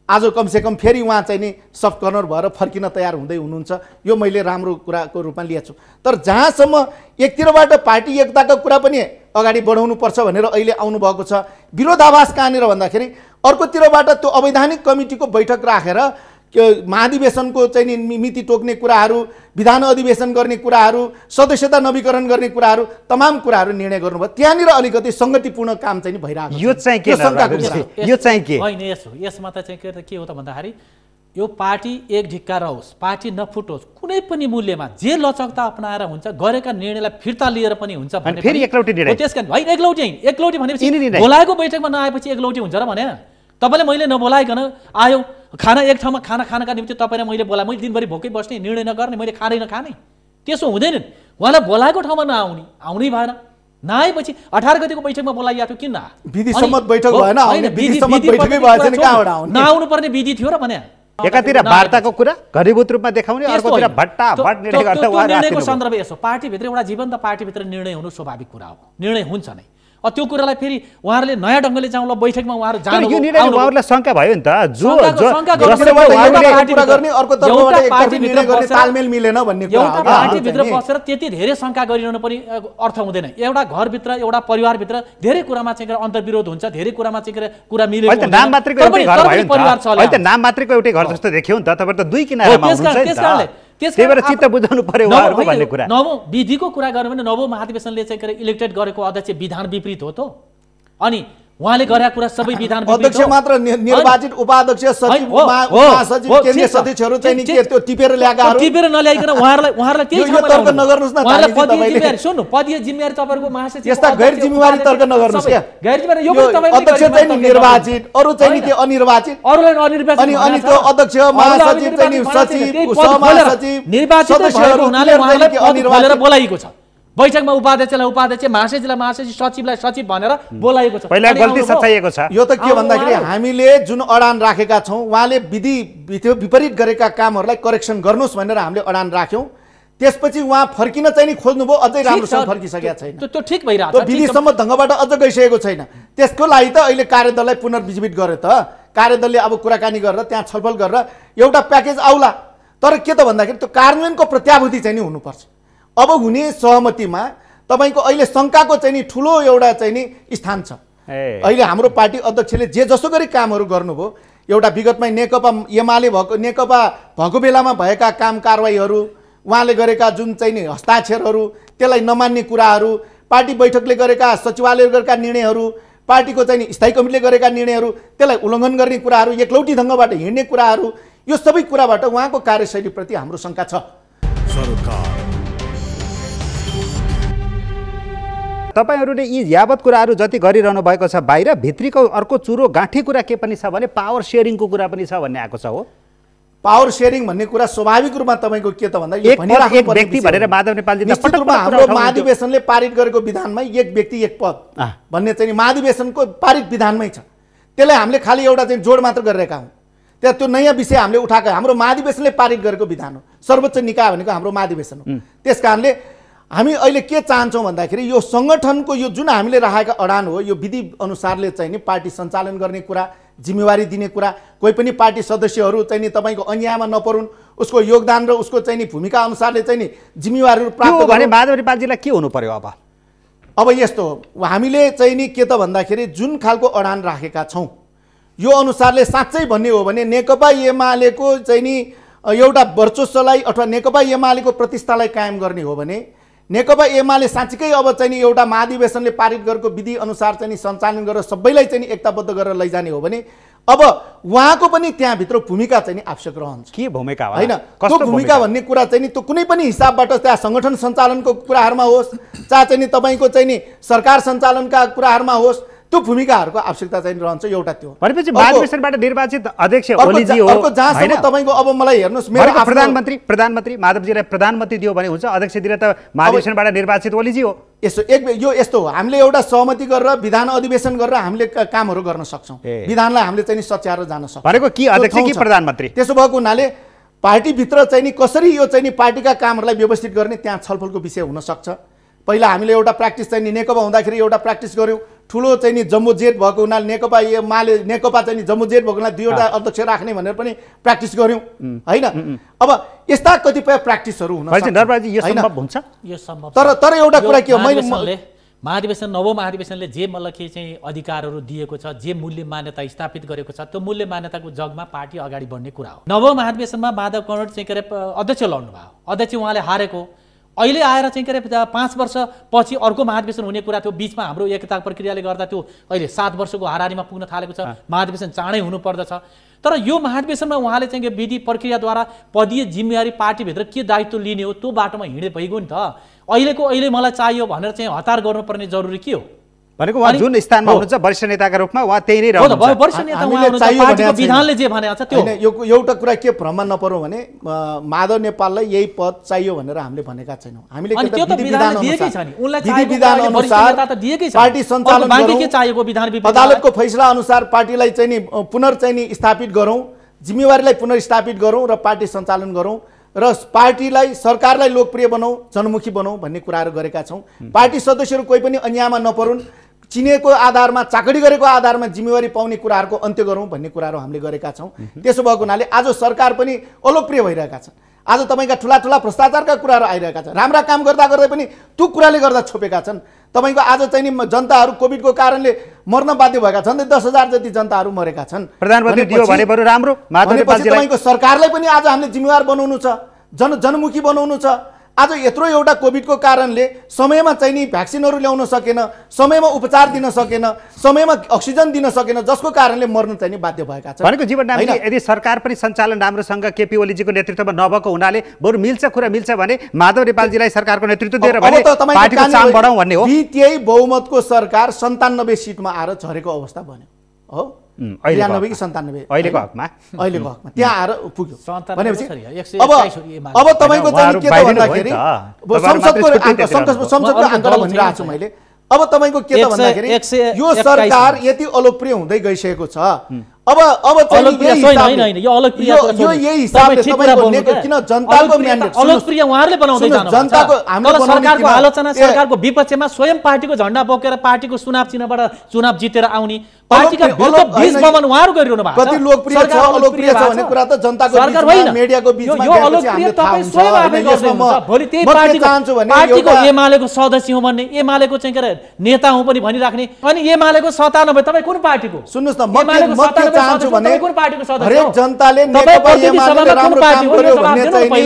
आज कमसेकम फेरि उहाँ चाहिँ नि सफ्ट कर्नर भएर फर्किन तयार हुँदै हुनुहुन्छ यो मैले राम्रो कुराको रूपमा लिएको छु तर जहाँसम्म एकतिरबाट पार्टी एकताको कुरा पनि अगाडि बढाउनु पर्छ भनेर अहिले आउनुभएको छ विरोधाभास कहाँनिर भन्दाखेरि अर्कोतिरबाट त्यो अवैधानिक कमिटीको बैठक राखेर महाधिवेशनको चाहिँ नि मिति तोक्ने कुराहरू विधान अधिवेशन गर्ने कुराहरू सदस्यता नवीकरण गर्ने कुराहरू तमाम कुराहरू निर्णय गर्नुभयो त्यहाँनिर अलिकति सङ्गतिपूर्ण काम चाहिँ भइरहेको यो चाहिँ के होइन यसमा त चाहिँ के हो त भन्दाखेरि यो पार्टी एक ढिक्का रहोस् पार्टी नफुटोस् कुनै पनि मूल्यमा जे लचकता अपनाएर हुन्छ गरेका निर्णयलाई फिर्ता लिएर पनि हुन्छ भने फेरि एकलौटी निर्णय त्यसकारण होइन एकलौटी भनेपछि बोलाएको बैठकमा नआएपछि एकलौटी हुन्छ र भने तपाईले मैले नबोलाइकन आयो खाना एक ठाउँमा खानाका निम्ति तपाईले मैले बोला मैले दिनभरि भोकै बस्ने निर्णय नगर्ने मैले खाँदै नखाने त्यसो हुँदैन उहाँलाई बोलाएको ठाउँमा आउनै भएन नआएपछि 18 गतिको बैठकमा बोलाइएको थियो किन विधि सम्मत बैठक भएन विधि सम्मत बैठकै भएन कहाँबाट आउने नआउनु पर्ने विधि थियो र भने एकातिर वार्ताको कुरा घनीभूत रूपमा देखाउने अर्कोतिर भट्टाभट निर्णय गर्दा निर्णयको सन्दर्भ यसो पार्टीभित्र एउटा जीवन्त पार्टीभित्र निर्णय हुनु स्वाभाविक कुरा हो निर्णय हुन्छ नै त्यो कुरालाई फेरि उहाँहरूले नयाँ ढङ्गले जाउँला बैठकमा उहाँहरू जानु यो निर्णय उहाँहरूलाई शङ्का भयो नि त तालमेल मिलेन भन्ने एउटा पार्टीभित्र बसेर त्यति धेरै शङ्का गरिरहनु पनि अर्थ हुँदैन। एउटा घरभित्र एउटा परिवारभित्र धेरै कुरामा चाहिँ अन्तर्विरोध हुन्छ, धेरै कुरामा चाहिँ कुरा मिलेको नाम मात्रैको एउटै घर भयो नि त, नाम मात्रैको एउटै घर जस्तो देखियो नि त, तपाईहरु त दुई किनारामा हुनुहुन्छ नि त, त्यही भएर चित्त बुझाउनु पर्यो उहाँहरुको भन्ने कुरा। नवौं विधिको कुरा गर्नु भने नवौं महाधिवेशनले चाहिँ इलेक्टेड गरेको अध्यक्ष विधान विपरीत हो त, अनि उहाँले गरेका कुरा सबै विधान अध्यक्ष मात्र निर्वाचित उपाध्यक्ष सचिव महासचिव केन्द्रीय सदस्यहरू चाहिँ नि के त्यो टिपेर ल्याएकाहरु टिपेर नल्याइकन उहाँहरुलाई त्यही यो तर्क नगर्नुस् न उहाँहरुलाई पदीय जिम्मेवारी सुन्नु, पदीय जिम्मेवारी तपाईहरुको महासचिव यस्ता गैर जिम्मेवारी तर्क नगर्नुस् के गैर जिम्मेवारी यो पनि तपाईले अध्यक्ष चाहिँ नि निर्वाचित अरु चाहिँ नि त्यो अनिर्वाचित अरुलाई अनिर्वाचित अनि त्यो अध्यक्ष महासचिव चाहिँ नि सचिव सहमहासचिव निर्वाचित भएको हुनाले उहाँलाई अनिर्वाचित बोलाइएको छ। बैठकमा उपाध्यक्षलाई उपाध्यक्ष, महासचिवलाई महासचिव, सचिवलाई सचिव भनेर बोलाएको छ। पहिला गल्ती सच्याइएको छ। यो त के भन्दाखेरि हामीले जुन अडान राखेका छौं उहाँले विधि विपरीत गरेका कामहरूलाई करेक्सन गर्नुस् भनेर हामीले अडान राख्यौं। त्यसपछि उहाँ फर्किन चाहिँ नि खोज्नुभयो, अझै राम्रोसँग फर्किसकेका छैन। त्यो ठिक भइरहेछ, त्यो विधिसम्म ढङ्गबाट अझ गइसकेको छैन। त्यसको लागि त अहिले कार्यदललाई पुनर्विजिट गर्यो त, कार्यदलले अब कुराकानी गरेर त्यहाँ छलफल गरेर एउटा प्याकेज आउला। तर के त भन्दाखेरि त्यो कार्यान्वयनको प्रत्याभूति चाहिँ नि हुनुपर्छ। अब हुने सहमतिमा तपाईको अहिले शङ्काको चाहिँ नि ठुलो एउटा चाहिँ नि स्थान छ। अहिले हाम्रो पार्टी अध्यक्षले जे जसो गरी कामहरू गर्नुभयो, एउटा विगतमै नेकपा एमाले भएको बेलामा भएका काम कारवाहीहरू, उहाँले गरेका जुन चाहिँ नि हस्ताक्षरहरू, त्यसलाई नमान्ने कुराहरू, पार्टी बैठकले गरेका सचिवालयले गरेका निर्णयहरू, पार्टीको चाहिँ नि स्थायी कमिटीले गरेका निर्णयहरू, त्यसलाई उल्लङ्घन गर्ने कुराहरू, एकलौटी ढङ्गबाट हिँड्ने कुराहरू, यो सबै कुराबाट उहाँको कार्यशैलीप्रति हाम्रो शङ्का छ। तपाईहरुले यी यावत कुराहरू जति गरिरहनु भएको छ, बाहिर भित्रीको अर्को चुरो गाँठी कुरा के पनि छ भने पावर शेयरिङको कुरा पनि छ भन्ने आएको छ। हो, पावर शेयरिङ भन्ने कुरा स्वाभाविक रूपमा तपाईको के त भन्दा एक व्यक्ति भनेर माधव नेपालजी निश्चित रूपमा हाम्रो महाधिवेशनले पारित गरेको विधानमै एक व्यक्ति एक पद भन्ने चाहिँ महाधिवेशनको पारित विधानमै छ। त्यसलाई हामीले खाली एउटा चाहिँ जोड मात्र गरिरहेका हौं। त्यहाँ त्यो नयाँ विषय हामीले उठाएको हाम्रो महाधिवेशनले पारित गरेको विधान हो, सर्वोच्च निकाय भनेको हाम्रो महाधिवेशन हो। त्यसकारणले हामी अहिले के चाहन्छौँ भन्दाखेरि यो सङ्गठनको यो जुन हामीले राखेका अडान हो, यो विधि अनुसारले चाहिँ नि पार्टी सञ्चालन गर्ने कुरा, जिम्मेवारी दिने कुरा, कोही पनि पार्टी सदस्यहरू चाहिँ नि तपाईँको अन्यायमा नपरुन्, उसको योगदान र उसको चाहिँ नि भूमिका अनुसारले चाहिँ नि जिम्मेवारीहरू प्राप्त गर्ने। माधव नेपालजीलाई के हुनु पर्यो अब यस्तो हो, हामीले चाहिँ नि के त भन्दाखेरि जुन खालको अडान राखेका छौँ यो अनुसारले साँच्चै भन्ने हो भने नेकपा एमालेको चाहिँ नि एउटा वर्चस्वलाई अथवा नेकपा एमालेको प्रतिष्ठालाई कायम गर्ने हो भने, नेकपा एमाले साँच्चीकै अब चाहिँ नि एउटा महाधिवेशनले पारित गरेको विधि अनुसार चाहिँ नि सञ्चालन गरेर सबैलाई चाहिँ नि एकताबद्ध गरेर लैजाने हो भने अब उहाँको पनि त्यहाँभित्र भूमिका चाहिँ नि आवश्यक रहन्छ। के भूमिका हो हैन, त्यो भूमिका भन्ने कुरा चाहिँ नि त्यो कुनै पनि हिसाबबाट त्यहाँ सङ्गठन सञ्चालनको कुराहरूमा होस्, चाहे चाहिँ नि तपाईँको चाहिँ नि सरकार सञ्चालनका कुराहरूमा होस्, त्यो भूमिकाहरूको आवश्यकता चाहिँ रहन्छ। एउटा त्यो भनेपछि महाधिवेशनबाट निर्वाचित अध्यक्ष ओलीजी हो, अर्को जहाँसम्म तपाईँको अब मलाई हेर्नुहोस् मेरो प्रधानमन्त्री माधवजीलाई प्रधानमन्त्री दियो भने हुन्छ, अध्यक्ष दिएर त महाधिवेशनबाट निर्वाचित ओलीजी हो। यो यस्तो हो, हामीले एउटा सहमति गरेर विधान अधिवेशन गरेर हामीले कामहरू गर्न सक्छौँ, विधानलाई हामीले चाहिँ सच्याएर जान सक्छौँ। भनेको कि अध्यक्ष कि प्रधानमन्त्री। त्यसो भएको हुनाले पार्टीभित्र चाहिँ नि कसरी यो चाहिँ नि पार्टीका कामहरूलाई व्यवस्थित गर्ने त्यहाँ छलफलको विषय हुन सक्छ। पहिला हामीले एउटा प्र्याक्टिस चाहिँ नि नेकपा हुँदाखेरि एउटा प्र्याक्टिस गऱ्यौँ, ठुलो चाहिँ नि जम्बो जेट भएको हुनाले नेकपा चाहिँ नि जम्बो जेट भएको हुनाले दुईवटा अध्यक्ष राख्ने भनेर पनि प्र्याक्टिस गऱ्यौँ हैन। अब यस्ता कतिपय प्र्याक्टिसहरू हुन सक्छ। तर एउटा कुरा के हो, मैले महाधिवेशन नवौं महाधिवेशनले जे मलाई चाहिँ अधिकारहरू दिएको छ, जे मूल्य मान्यता स्थापित गरेको छ, त्यो मूल्य मान्यताको जगमा पार्टी अगाडि बढ्ने कुरा हो। नवौं महाधिवेशनमा माधव कर्ण चाहिँ के अरे अध्यक्ष लड्नु भयो, अध्यक्ष उहाँले हारेको, अहिले आएर चाहिँ के अरे 5 वर्षपछि अर्को महाधिवेशन हुने कुरा थियो। बिचमा हाम्रो एकता प्रक्रियाले गर्दा त्यो अहिले 7 वर्षको हाराहारीमा पुग्न थालेको छ, महाधिवेशन चाँडै हुनुपर्दछ। तर यो महाधिवेशनमा उहाँले चाहिँ विधि प्रक्रियाद्वारा पदीय जिम्मेवारी पार्टीभित्र के दायित्व लिने हो त्यो बाटोमा हिँडे भइगयो नि त। अहिले मलाई चाहियो भनेर चाहिँ हतार गर्नुपर्ने जरुरी के हो भनेको उहाँ जुन स्थानमा हुनुहुन्छ वरिष्ठ नेताका रूपमा उहाँ त्यही नै रहनुहुन्छ। वरिष्ठ नेता पार्टीको विधानले जे भनेको छ त्यो यो एउटा कुरा के भ्रममा नपरौँ भने माधव नेपाललाई यही पद चाहियो भनेर हामीले भनेका छैनौँ। हामीले पार्टी सञ्चालन अदालतको फैसला अनुसार पार्टीलाई चाहिँ नि पुनर्चाहिँ नि स्थापित गरौँ, जिम्मेवारीलाई पुनर्स्थापित गरौँ र पार्टी सञ्चालन गरौँ र पार्टीलाई सरकारलाई लोकप्रिय बनाऊ, जनमुखी बनाऊ भन्ने कुराहरू गरेका छौँ। पार्टी सदस्यहरू कोही पनि अन्यायमा नपरुन्, चिनेको आधारमा चाकडी गरेको आधारमा जिम्मेवारी पाउने कुराहरूको अन्त्य गरौँ भन्ने कुराहरू हामीले गरेका छौँ। त्यसो भएको हुनाले आज सरकार पनि अलोकप्रिय भइरहेका छन्। आज तपाईँका ठुला ठुला भ्रष्टाचारका कुराहरू आइरहेका छन्। राम्रा काम गर्दा गर्दै पनि त्यो कुराले गर्दा छोपेका छन्। तपाईँको आज चाहिँ नि जनताहरू कोभिडको कारणले मर्न बाध्य भएका छन्। 10,000 जति जनताहरू मरेका छन्। प्रधानमन्त्री दियो भने बरु राम्रो। तपाईँको सरकारलाई पनि आज हामीले जिम्मेवार बनाउनु छ, जनमुखी बनाउनु छ। आज यत्रो एउटा कोभिडको कारणले समयमा चाहिँ नि भ्याक्सिनहरू ल्याउन सकेन, समयमा उपचार दिन सकेन, समयमा अक्सिजन दिन सकेन, जसको कारणले मर्न चाहिँ नि बाध्य भएका छन्। भनेको जीवन नामले यदि सरकार पनि सञ्चालन राम्रोसँग केपी ओलीजीको नेतृत्वमा नभएको हुनाले बरु कुरा मिल्छ भने माधव नेपालजीलाई सरकारको नेतृत्व दिएर भने पार्टीको चाम बढाउँ भन्ने हो। त्यही बहुमतको सरकार 97 सिटमा आएर झरेको अवस्था बन्यो हो। 93 कि 97 अहिलेको हकमा त्यहाँ आएर पुग्यो भनेपछि अब तपाईँको चाहिँ के त भन्दाखेरि संसदको आङ्कडा भनिरहेको छु मैले। अब तपाईँको के त भन्दाखेरि यो सरकार यति अलोकप्रिय हुँदै गइसकेको छ। अब चाहिँ यही हिसाबले तपाईँको किन जनताको म्यान्डेट अलोकप्रिय उहाँहरूले बनाउँदै जानुहुन्छ। जनताको हामीले सरकारको आलोचना, सरकारको विपक्षमा स्वयं पार्टीको झण्डा बोकेर पार्टीको चुनाव चिन्हबाट चुनाव जितेर आउने पार्टीका विरुद्ध बीज बमन उहाँहरू गरिरहनु भएको छ। कति लोकप्रिय छ अलोकप्रिय छ भन्ने कुरा त जनताको बीचमा मिडियाको बीचमा यो अलोकप्रिय तपाई स्वयं आफै गर्दै हुनुहुन्छ। भोलि त्यही पार्टीको एमालेको सदस्य हुँ भन्ने, एमालेको चाहिँ के नेता हुँ पनि भनिराख्ने। अनि एमालेको 97 तपाईँ कुन पार्टीको? सुन्नुस् न, म के चाहन्छु भने हरेक जनताले नेकपा एमालेले राम्रो काम गर्यो भन्ने चाहिँ नि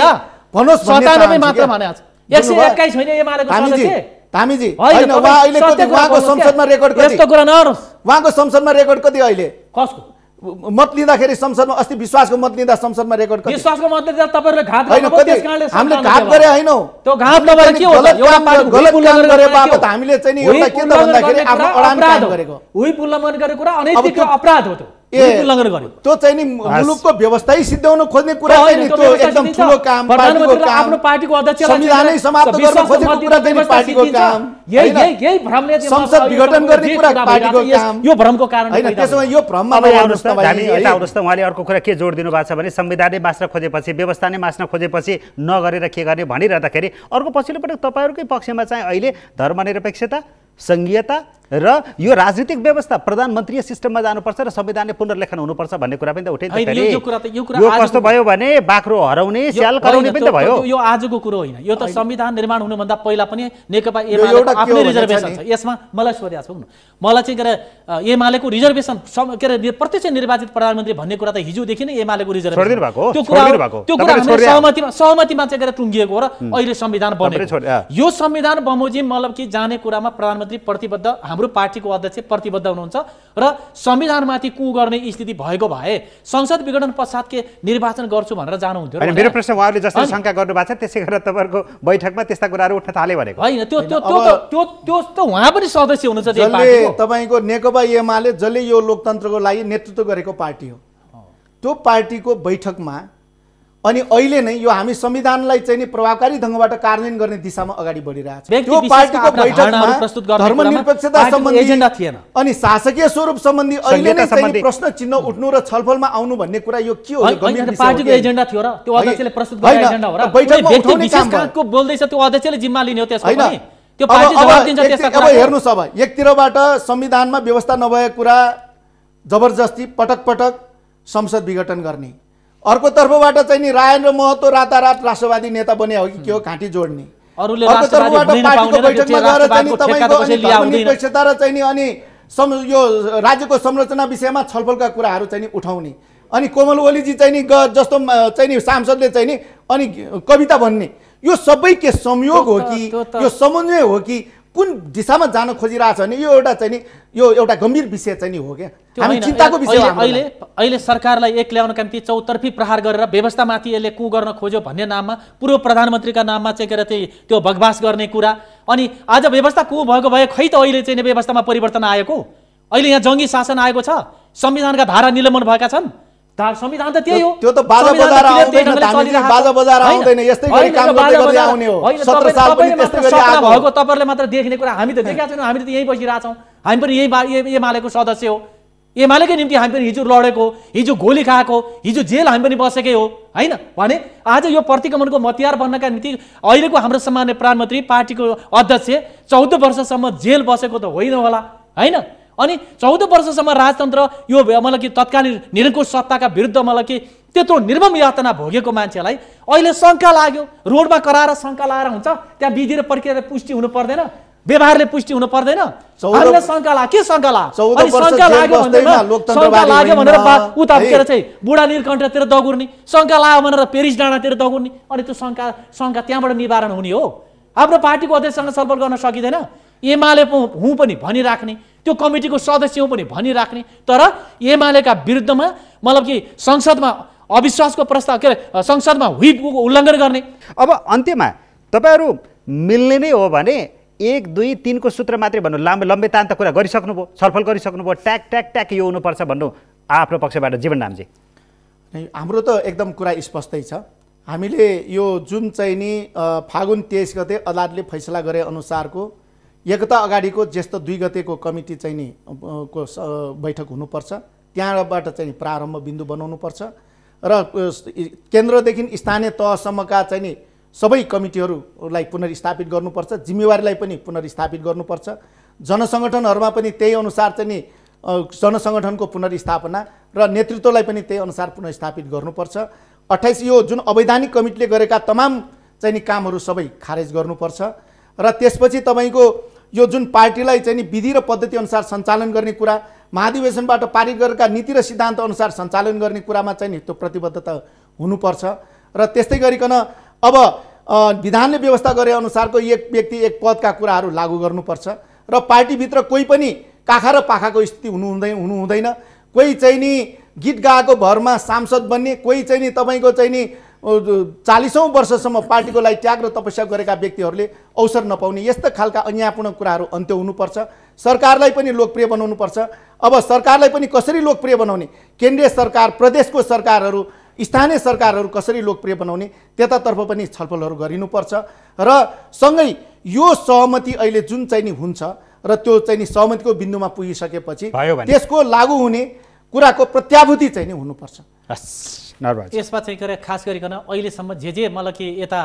भन्नुस् भन्ने 97 मात्र भने आज 121 होइन एमालेको सदस्य धामीजी हैन। उहाँ अहिले कति उहाँको संसदमा रेकर्ड कति? यस्तो कुरा नगर्नुस्। उहाँको संसदमा रेकर्ड कति अहिले? कसको मत लिँदाखेरि संसदमा अस्ति विश्वासको मत लिँदा संसदमा रेकर्ड कति? विश्वासको मत लिँदा तपाईहरुले घात गर्नुभयो त्यस कारणले हामीले घात गरे हैनौ। त्यो घात नभएर के हो? एउटा पार्टी गलत काम गरे बापत हामीले चाहिँ नि एउटा के त भन्दाखेरि आफ्नो अडान काम गरेको उही उल्लङ्घन गरेको कुरा अनैतिक अपराध हो। त्यो चाहिँ नि मुलुकको व्यवस्थाै सिद्ध्याउन खोज्ने कुरा चाहिँ नि त्यो एकदम ठुलो काम, पार्टीको काम। आफ्नो पार्टीको अध्यक्षलाई संविधानै समाप्त गर्न खोजेको कुरा चाहिँ पार्टीको काम। यही भ्रमले संसद विघटन गर्ने कुरा पार्टीको काम। यो भ्रमको कारण हैन। त्यसमा यो भ्रममा नआउनुस् तपाईँ। हामी यता आउनुस् त। उहाँले अर्को कुरा के जोड दिनु भएको छ भने संविधानै मास्न खोजेपछि, व्यवस्था नै मास्न खोजेपछि नगरेर के गर्ने भनिरहँदाखेरि अर्को पछिल्लो पटक तपाईहरुकै पक्षमा चाहिँ अहिले धर्मनिरपेक्षता, संघीयता र यो राजनीतिक व्यवस्था प्रधानमन्त्रीय सिस्टममा जानुपर्छ र संविधानले पुनर्लेखन हुनुपर्छ भन्ने कुरा पनि त उठे। यो कस्तो भयो भने बाख्रो हराउने स्याल कराउने पनि त भयो। यो आजको कुरो होइन। यो त संविधान निर्माण हुनुभन्दा पहिला पनि नेकपा एमालेको आफ्नै रिजर्भेसन छ। यसमा मलाई सोधेको छ मलाई चाहिँ के अरे एमालेको रिजर्भेसन के अरे प्रत्यक्ष निर्वाचित प्रधानमन्त्री भन्ने कुरा त हिजोदेखि नै एमालेको रिजर्भेसन त्यो कुरा सहमतिमा चाहिँ के टुङ्गिएको हो र अहिले संविधान बनेको। यो संविधान बमोजिम मतलब कि जाने कुरामा प्रधानमन्त्री प्रतिबद्ध, हाम्रो पार्टीको अध्यक्ष प्रतिबद्ध हुनुहुन्छ र संविधानमाथि कु गर्ने स्थिति भएको भए संसद विघटन पश्चात के निर्वाचन गर्छु भनेर जानुहुन्थ्यो। मेरो प्रश्न उहाँले जसरी शंका गर्नुभएको छ त्यसै गरेर तपाईहरुको बैठकमा त्यस्ता कुराहरू उठ्न थाले भनेको हैन। त्यो त उहाँ पनि सदस्य हुनुहुन्छ त्यो पार्टीको। तपाईको नेकपा एमाले जसले यो लोकतन्त्रको लागि नेतृत्व गरेको पार्टी हो। त्यो पार्टीको बैठकमा अनि अहिले नै यो हामी संविधानलाई चाहिँ नि प्रभावकारी ढंगबाट कार्यान्वयन गर्ने दिशामा अगाडि बढिरहेछ। त्यो पार्टीको बैठकमा धर्मनिरपेक्षता सम्बन्धी एजेन्डा थिएन अनि शासकीय स्वरूप सम्बन्धी अहिले नै चाहिँ प्रश्न चिन्ह उठ्नु र छलफलमा आउनु भन्ने कुरा यो के हो? गम्भीर पार्टीको एजेन्डा थियो र त्यो अध्यक्षले प्रस्तुत गरेको एजेन्डा हो र बैठकमा उठाउने काम को बोल्दैछ त्यो अध्यक्षले जिम्मा लिने हो त्यसको पनि। त्यो पार्टी जवाफ दिन्छ त्यसका कुरा। अब हेर्नुस्, अब एकतिरबाट संविधानमा व्यवस्था नभएको कुरा जबरजस्ती पटक पटक संसद विघटन गर्ने, अर्कोतर्फबाट चाहिँ नि राजेन्द्र महतो रातारात राष्ट्रवादी नेता बने हो कि के हो घाँटी जोड्ने, अर्कोतर्फबाट पार्टीको बैठकमा गएर चाहिँ नि तपाईको धर्मनिरपेक्षता र चाहिँ नि अनि यो राज्यको संरचना विषयमा छलफलका कुराहरू चाहिँ नि उठाउने, अनि कोमल ओलीजी चाहिँ नि जस्तो चाहिँ नि सांसदले चाहिँ नि अनि कविता भन्ने, यो सबै के संयोग हो कि यो समन्वय हो कि कुन दिशामा जान खोजिरहेछ भने यो एउटा चाहिँ नि यो एउटा गम्भीर विषय चाहिँ नि हो क्या। हामी चिन्ताको विषय अहिले सरकारलाई एक ल्याउनका निम्ति चौतर्फी प्रहार गरेर व्यवस्थामाथि यसले कु गर्न खोज्यो भन्ने नाममा पूर्व प्रधानमन्त्रीका नाममा चाहिँ के अरे त्यो बकवास गर्ने कुरा। अनि आज व्यवस्था कु भएको भए खै त अहिले चाहिँ व्यवस्थामा परिवर्तन आएको? अहिले यहाँ जङ्गी शासन आएको छ, संविधानका धारा निलम्बन भएका छन्। संविधान त त्यही हो। त्यो त बाजा बजार आउँदैन, बाजा बजार आउँदैन, यस्तै गरी काम गर्दै गर्दै आउने हो। 17 साल पनि त्यस्तै गरी आएको भएको तपाईहरुले मात्र देख्ने कुरा हामी त देखेका छैनौँ। हामी त यही बसिरहेका छौँ। हामी पनि यही एमालेको सदस्य हो। एमालेकै निम्ति हामी पनि हिजो लडेको, हिजो गोली खाएको, हिजो जेल हामी पनि बसेकै हो हैन भने आज यो प्रतिगमनको मतियार बन्नका निम्ति अहिलेको हाम्रो सम्माननीय प्रधानमन्त्री पार्टीको अध्यक्ष 14 वर्षसम्म जेल बसेको त होइन होला। होइन। अनि 14 वर्षसम्म राजतन्त्र यो मतलब कि तत्कालीन निरङ्कुश सत्ताका विरुद्ध मतलब कि त्यत्रो निर्मम यातना भोगेको मान्छेलाई अहिले शङ्का लाग्यो, रोडमा कराएर शङ्का लाएर हुन्छ, त्यहाँ विधि र प्रक्रियाले पुष्टि हुनु पर्दैन, व्यवहारले पुष्टि हुनु पर्दैन, हामीलाई शङ्का लाग्यो, के शङ्का लाग्यो? अनि शङ्का लाग्यो भनेर उता के चाहिँ बुढा नीलकण्ठतिर दगुर्ने, शङ्का लाग्यो भनेर पेरिस डाँडातिर दगुर्ने, अनि त्यो शङ्का त्यहाँबाट निवारण हुने हो। आफ्नो पार्टीको अध्यक्षसँग छलफल गर्न सकिँदैन, एमाले हुँ पनि भनिराख्ने, त्यो कमिटीको सदस्य हुँ पनि भनिराख्ने, तर एमालेका विरुद्धमा मतलब कि संसदमा अविश्वासको प्रस्ताव के अरे संसदमा व्हिपको उल्लङ्घन गर्ने। अब अन्त्यमा तपाईँहरू मिल्ने नै हो भने 1, 2, 3 को सूत्र मात्रै भन्नु, लम्बे तान त कुरा गरिसक्नुभयो, छलफल गरिसक्नुभयो, ट्याक यो हुनुपर्छ भन्नु आफ्नो पक्षबाट जीवन नामजी। हाम्रो त एकदम कुरा स्पष्टै छ। हामीले यो जुन चाहिँ नि फागुन 23 गते अदालतले फैसला गरे अनुसारको एकता अगाडिको ज्येष्ठ 2 गतेको कमिटी चाहिँ नि को बैठक हुनुपर्छ, त्यहाँबाट चाहिँ प्रारम्भ बिन्दु बनाउनुपर्छ र केन्द्रदेखि स्थानीय तहसम्मका चाहिँ नि सबै कमिटीहरूलाई पुनर्स्थापित गर्नुपर्छ, जिम्मेवारीलाई पनि पुनर्स्थापित गर्नुपर्छ, जनसङ्गठनहरूमा पनि त्यही अनुसार चाहिँ नि जनसङ्गठनको पुनर्स्थापना र नेतृत्वलाई पनि त्यही अनुसार पुनर्स्थापित गर्नुपर्छ। 28 यो जुन अवैधानिक कमिटीले गरेका तमाम चाहिँ नि कामहरू सबै खारेज गर्नुपर्छ र त्यसपछि तपाईँको यो जुन पार्टीलाई चाहिँ नि विधि र पद्धति अनुसार सञ्चालन गर्ने कुरा, महाधिवेशनबाट पारित गरेका नीति र सिद्धान्त अनुसार सञ्चालन गर्ने कुरामा चाहिँ नि त्यो प्रतिबद्धता हुनुपर्छ र त्यस्तै गरिकन अब विधानले व्यवस्था गरे अनुसारको एक व्यक्ति एक पदका कुराहरू लागू गर्नुपर्छ र पार्टीभित्र कोही पनि काखा र पाखाको स्थिति हुनु हुँदैन। कोही चाहिँ नि गीत गाएको भरमा सांसद बन्ने, कोही चाहिँ नि तपाईँको चाहिँ नि 40औं वर्षसम्म पार्टीको लागि त्याग र तपस्या गरेका व्यक्तिहरूले अवसर नपाउने, यस्ता खालका अन्यायपूर्ण कुराहरू अन्त्य हुनुपर्छ। सरकारलाई पनि लोकप्रिय बनाउनुपर्छ। अब सरकारलाई पनि कसरी लोकप्रिय बनाउने, केन्द्रीय सरकार, प्रदेशको सरकारहरू, स्थानीय सरकारहरू कसरी लोकप्रिय बनाउने, त्यतातर्फ पनि छलफलहरू गरिनुपर्छ र सँगै यो सहमति अहिले जुन चाहिँ नि हुन्छ र त्यो चाहिँ नि सहमतिको बिन्दुमा पुगिसकेपछि त्यसको लागू हुने कुराको प्रत्याभूति चाहिँ नि हुनुपर्छ। यसमा चाहिँ खास गरिकन अहिलेसम्म जे मतलब कि यता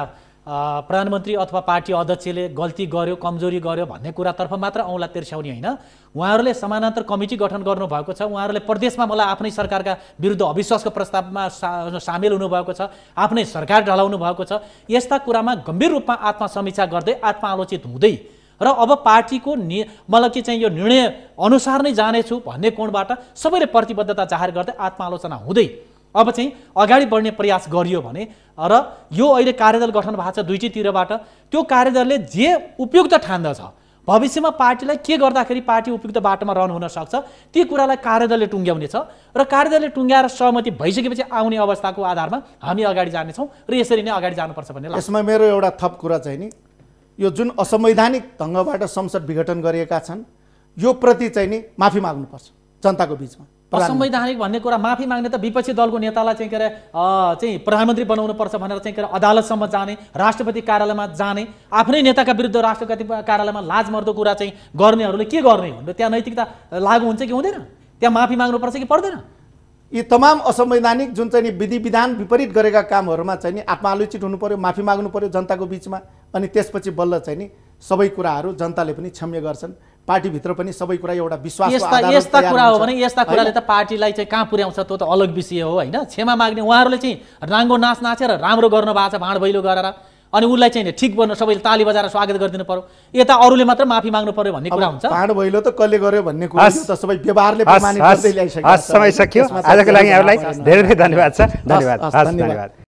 प्रधानमन्त्री अथवा पार्टी अध्यक्षले गल्ती गर्यो, कमजोरी गर्यो भन्ने कुरातर्फ मात्र औँला तिर्स्याउने होइन, उहाँहरूले समानान्तर कमिटी गठन गर्नुभएको छ, उहाँहरूले प्रदेशमा मलाई आफ्नै सरकारका विरुद्ध अविश्वासको प्रस्तावमा सामेल हुनुभएको छ, आफ्नै सरकार ढलाउनु भएको छ। यस्ता कुरामा गम्भीर रूपमा आत्मसमीक्षा गर्दै आत्मआलोचित हुँदै र अब पार्टीको मतलब कि चाहिँ यो निर्णय अनुसार नै जानेछु भन्ने कोणबाट सबैले प्रतिबद्धता जाहेर गर्दै आत्मआलोचना हुँदै अब चाहिँ अगाडि बढ्ने प्रयास गरियो भने र यो अहिले कार्यदल गठन भएको छ दुईटीतिरबाट, त्यो कार्यदलले जे उपयुक्त ठान्दछ भविष्यमा पार्टीलाई के गर्दाखेरि पार्टी उपयुक्त बाटोमा रहन हुन सक्छ ती कुरालाई कार्यदलले टुङ्ग्याउनेछ र कार्यदलले टुङ्ग्याएर सहमति भइसकेपछि आउने अवस्थाको आधारमा हामी अगाडि जानेछौँ र यसरी नै अगाडि जानुपर्छ भन्ने लाग्छ। यसमा मेरो एउटा थप कुरा चाहिँ नि यो जुन असंवैधानिक ढङ्गबाट संसद विघटन गरिएका छन् यो प्रति चाहिँ नि माफी माग्नुपर्छ जनताको बीचमा। असंवैधानिक भन्ने कुरा माफी माग्ने त विपक्षी दलको नेतालाई चाहिँ के अरे चाहिँ प्रधानमन्त्री बनाउनु पर्छ भनेर चाहिँ के अरे अदालतसम्म जाने, राष्ट्रपति कार्यालयमा जाने, आफ्नै नेताका विरुद्ध राष्ट्रपति कार्यालयमा लाजमर्दो कुरा चाहिँ गर्नेहरूले के गर्ने भनेर त्यहाँ नैतिकता लागू हुन्छ कि हुँदैन, त्यहाँ माफी माग्नुपर्छ कि पर्दैन? यी तमाम असंवैधानिक जुन चाहिँ नि विधि विधान विपरीत गरेका कामहरूमा चाहिँ नि आत्मआलोचित हुनु पर्यो, माफी माग्नु पर्यो जनताको बीचमा, अनि त्यसपछि बल्ल चाहिँ नि सबै कुराहरू जनताले पनि क्षम्य गर्छन्। पार्टीभित्र पनि सबै कुरा एउटा विश्वासको आधारमा यस्ता कुरा हो भने यस्ता कुराले त पार्टीलाई चाहिँ कहाँ पुर्याउँछ त्यो त अलग विषय हो होइन। क्षमा माग्ने उहाँहरूले चाहिँ राङ्गो नाच नाचेर राम्रो गर्नु भएको छ भाँड भैलो गरेर, अनि उसलाई चाहिँ ठिक गर्न सबैले ताली बजाएर स्वागत गरिदिनु पर्यो, यता अरूले मात्र माफी माग्नु पर्यो भन्ने कुरा हुन्छ। भाँड भैलो त कसले गर्यो भन्ने कुरा त सबै व्यवहारले प्रमाणित गर्दै ल्याइसकेको छ। समय सकियो। आजको लागि यहाँहरूलाई धेरै धेरै धन्यवाद छ। धन्यवाद।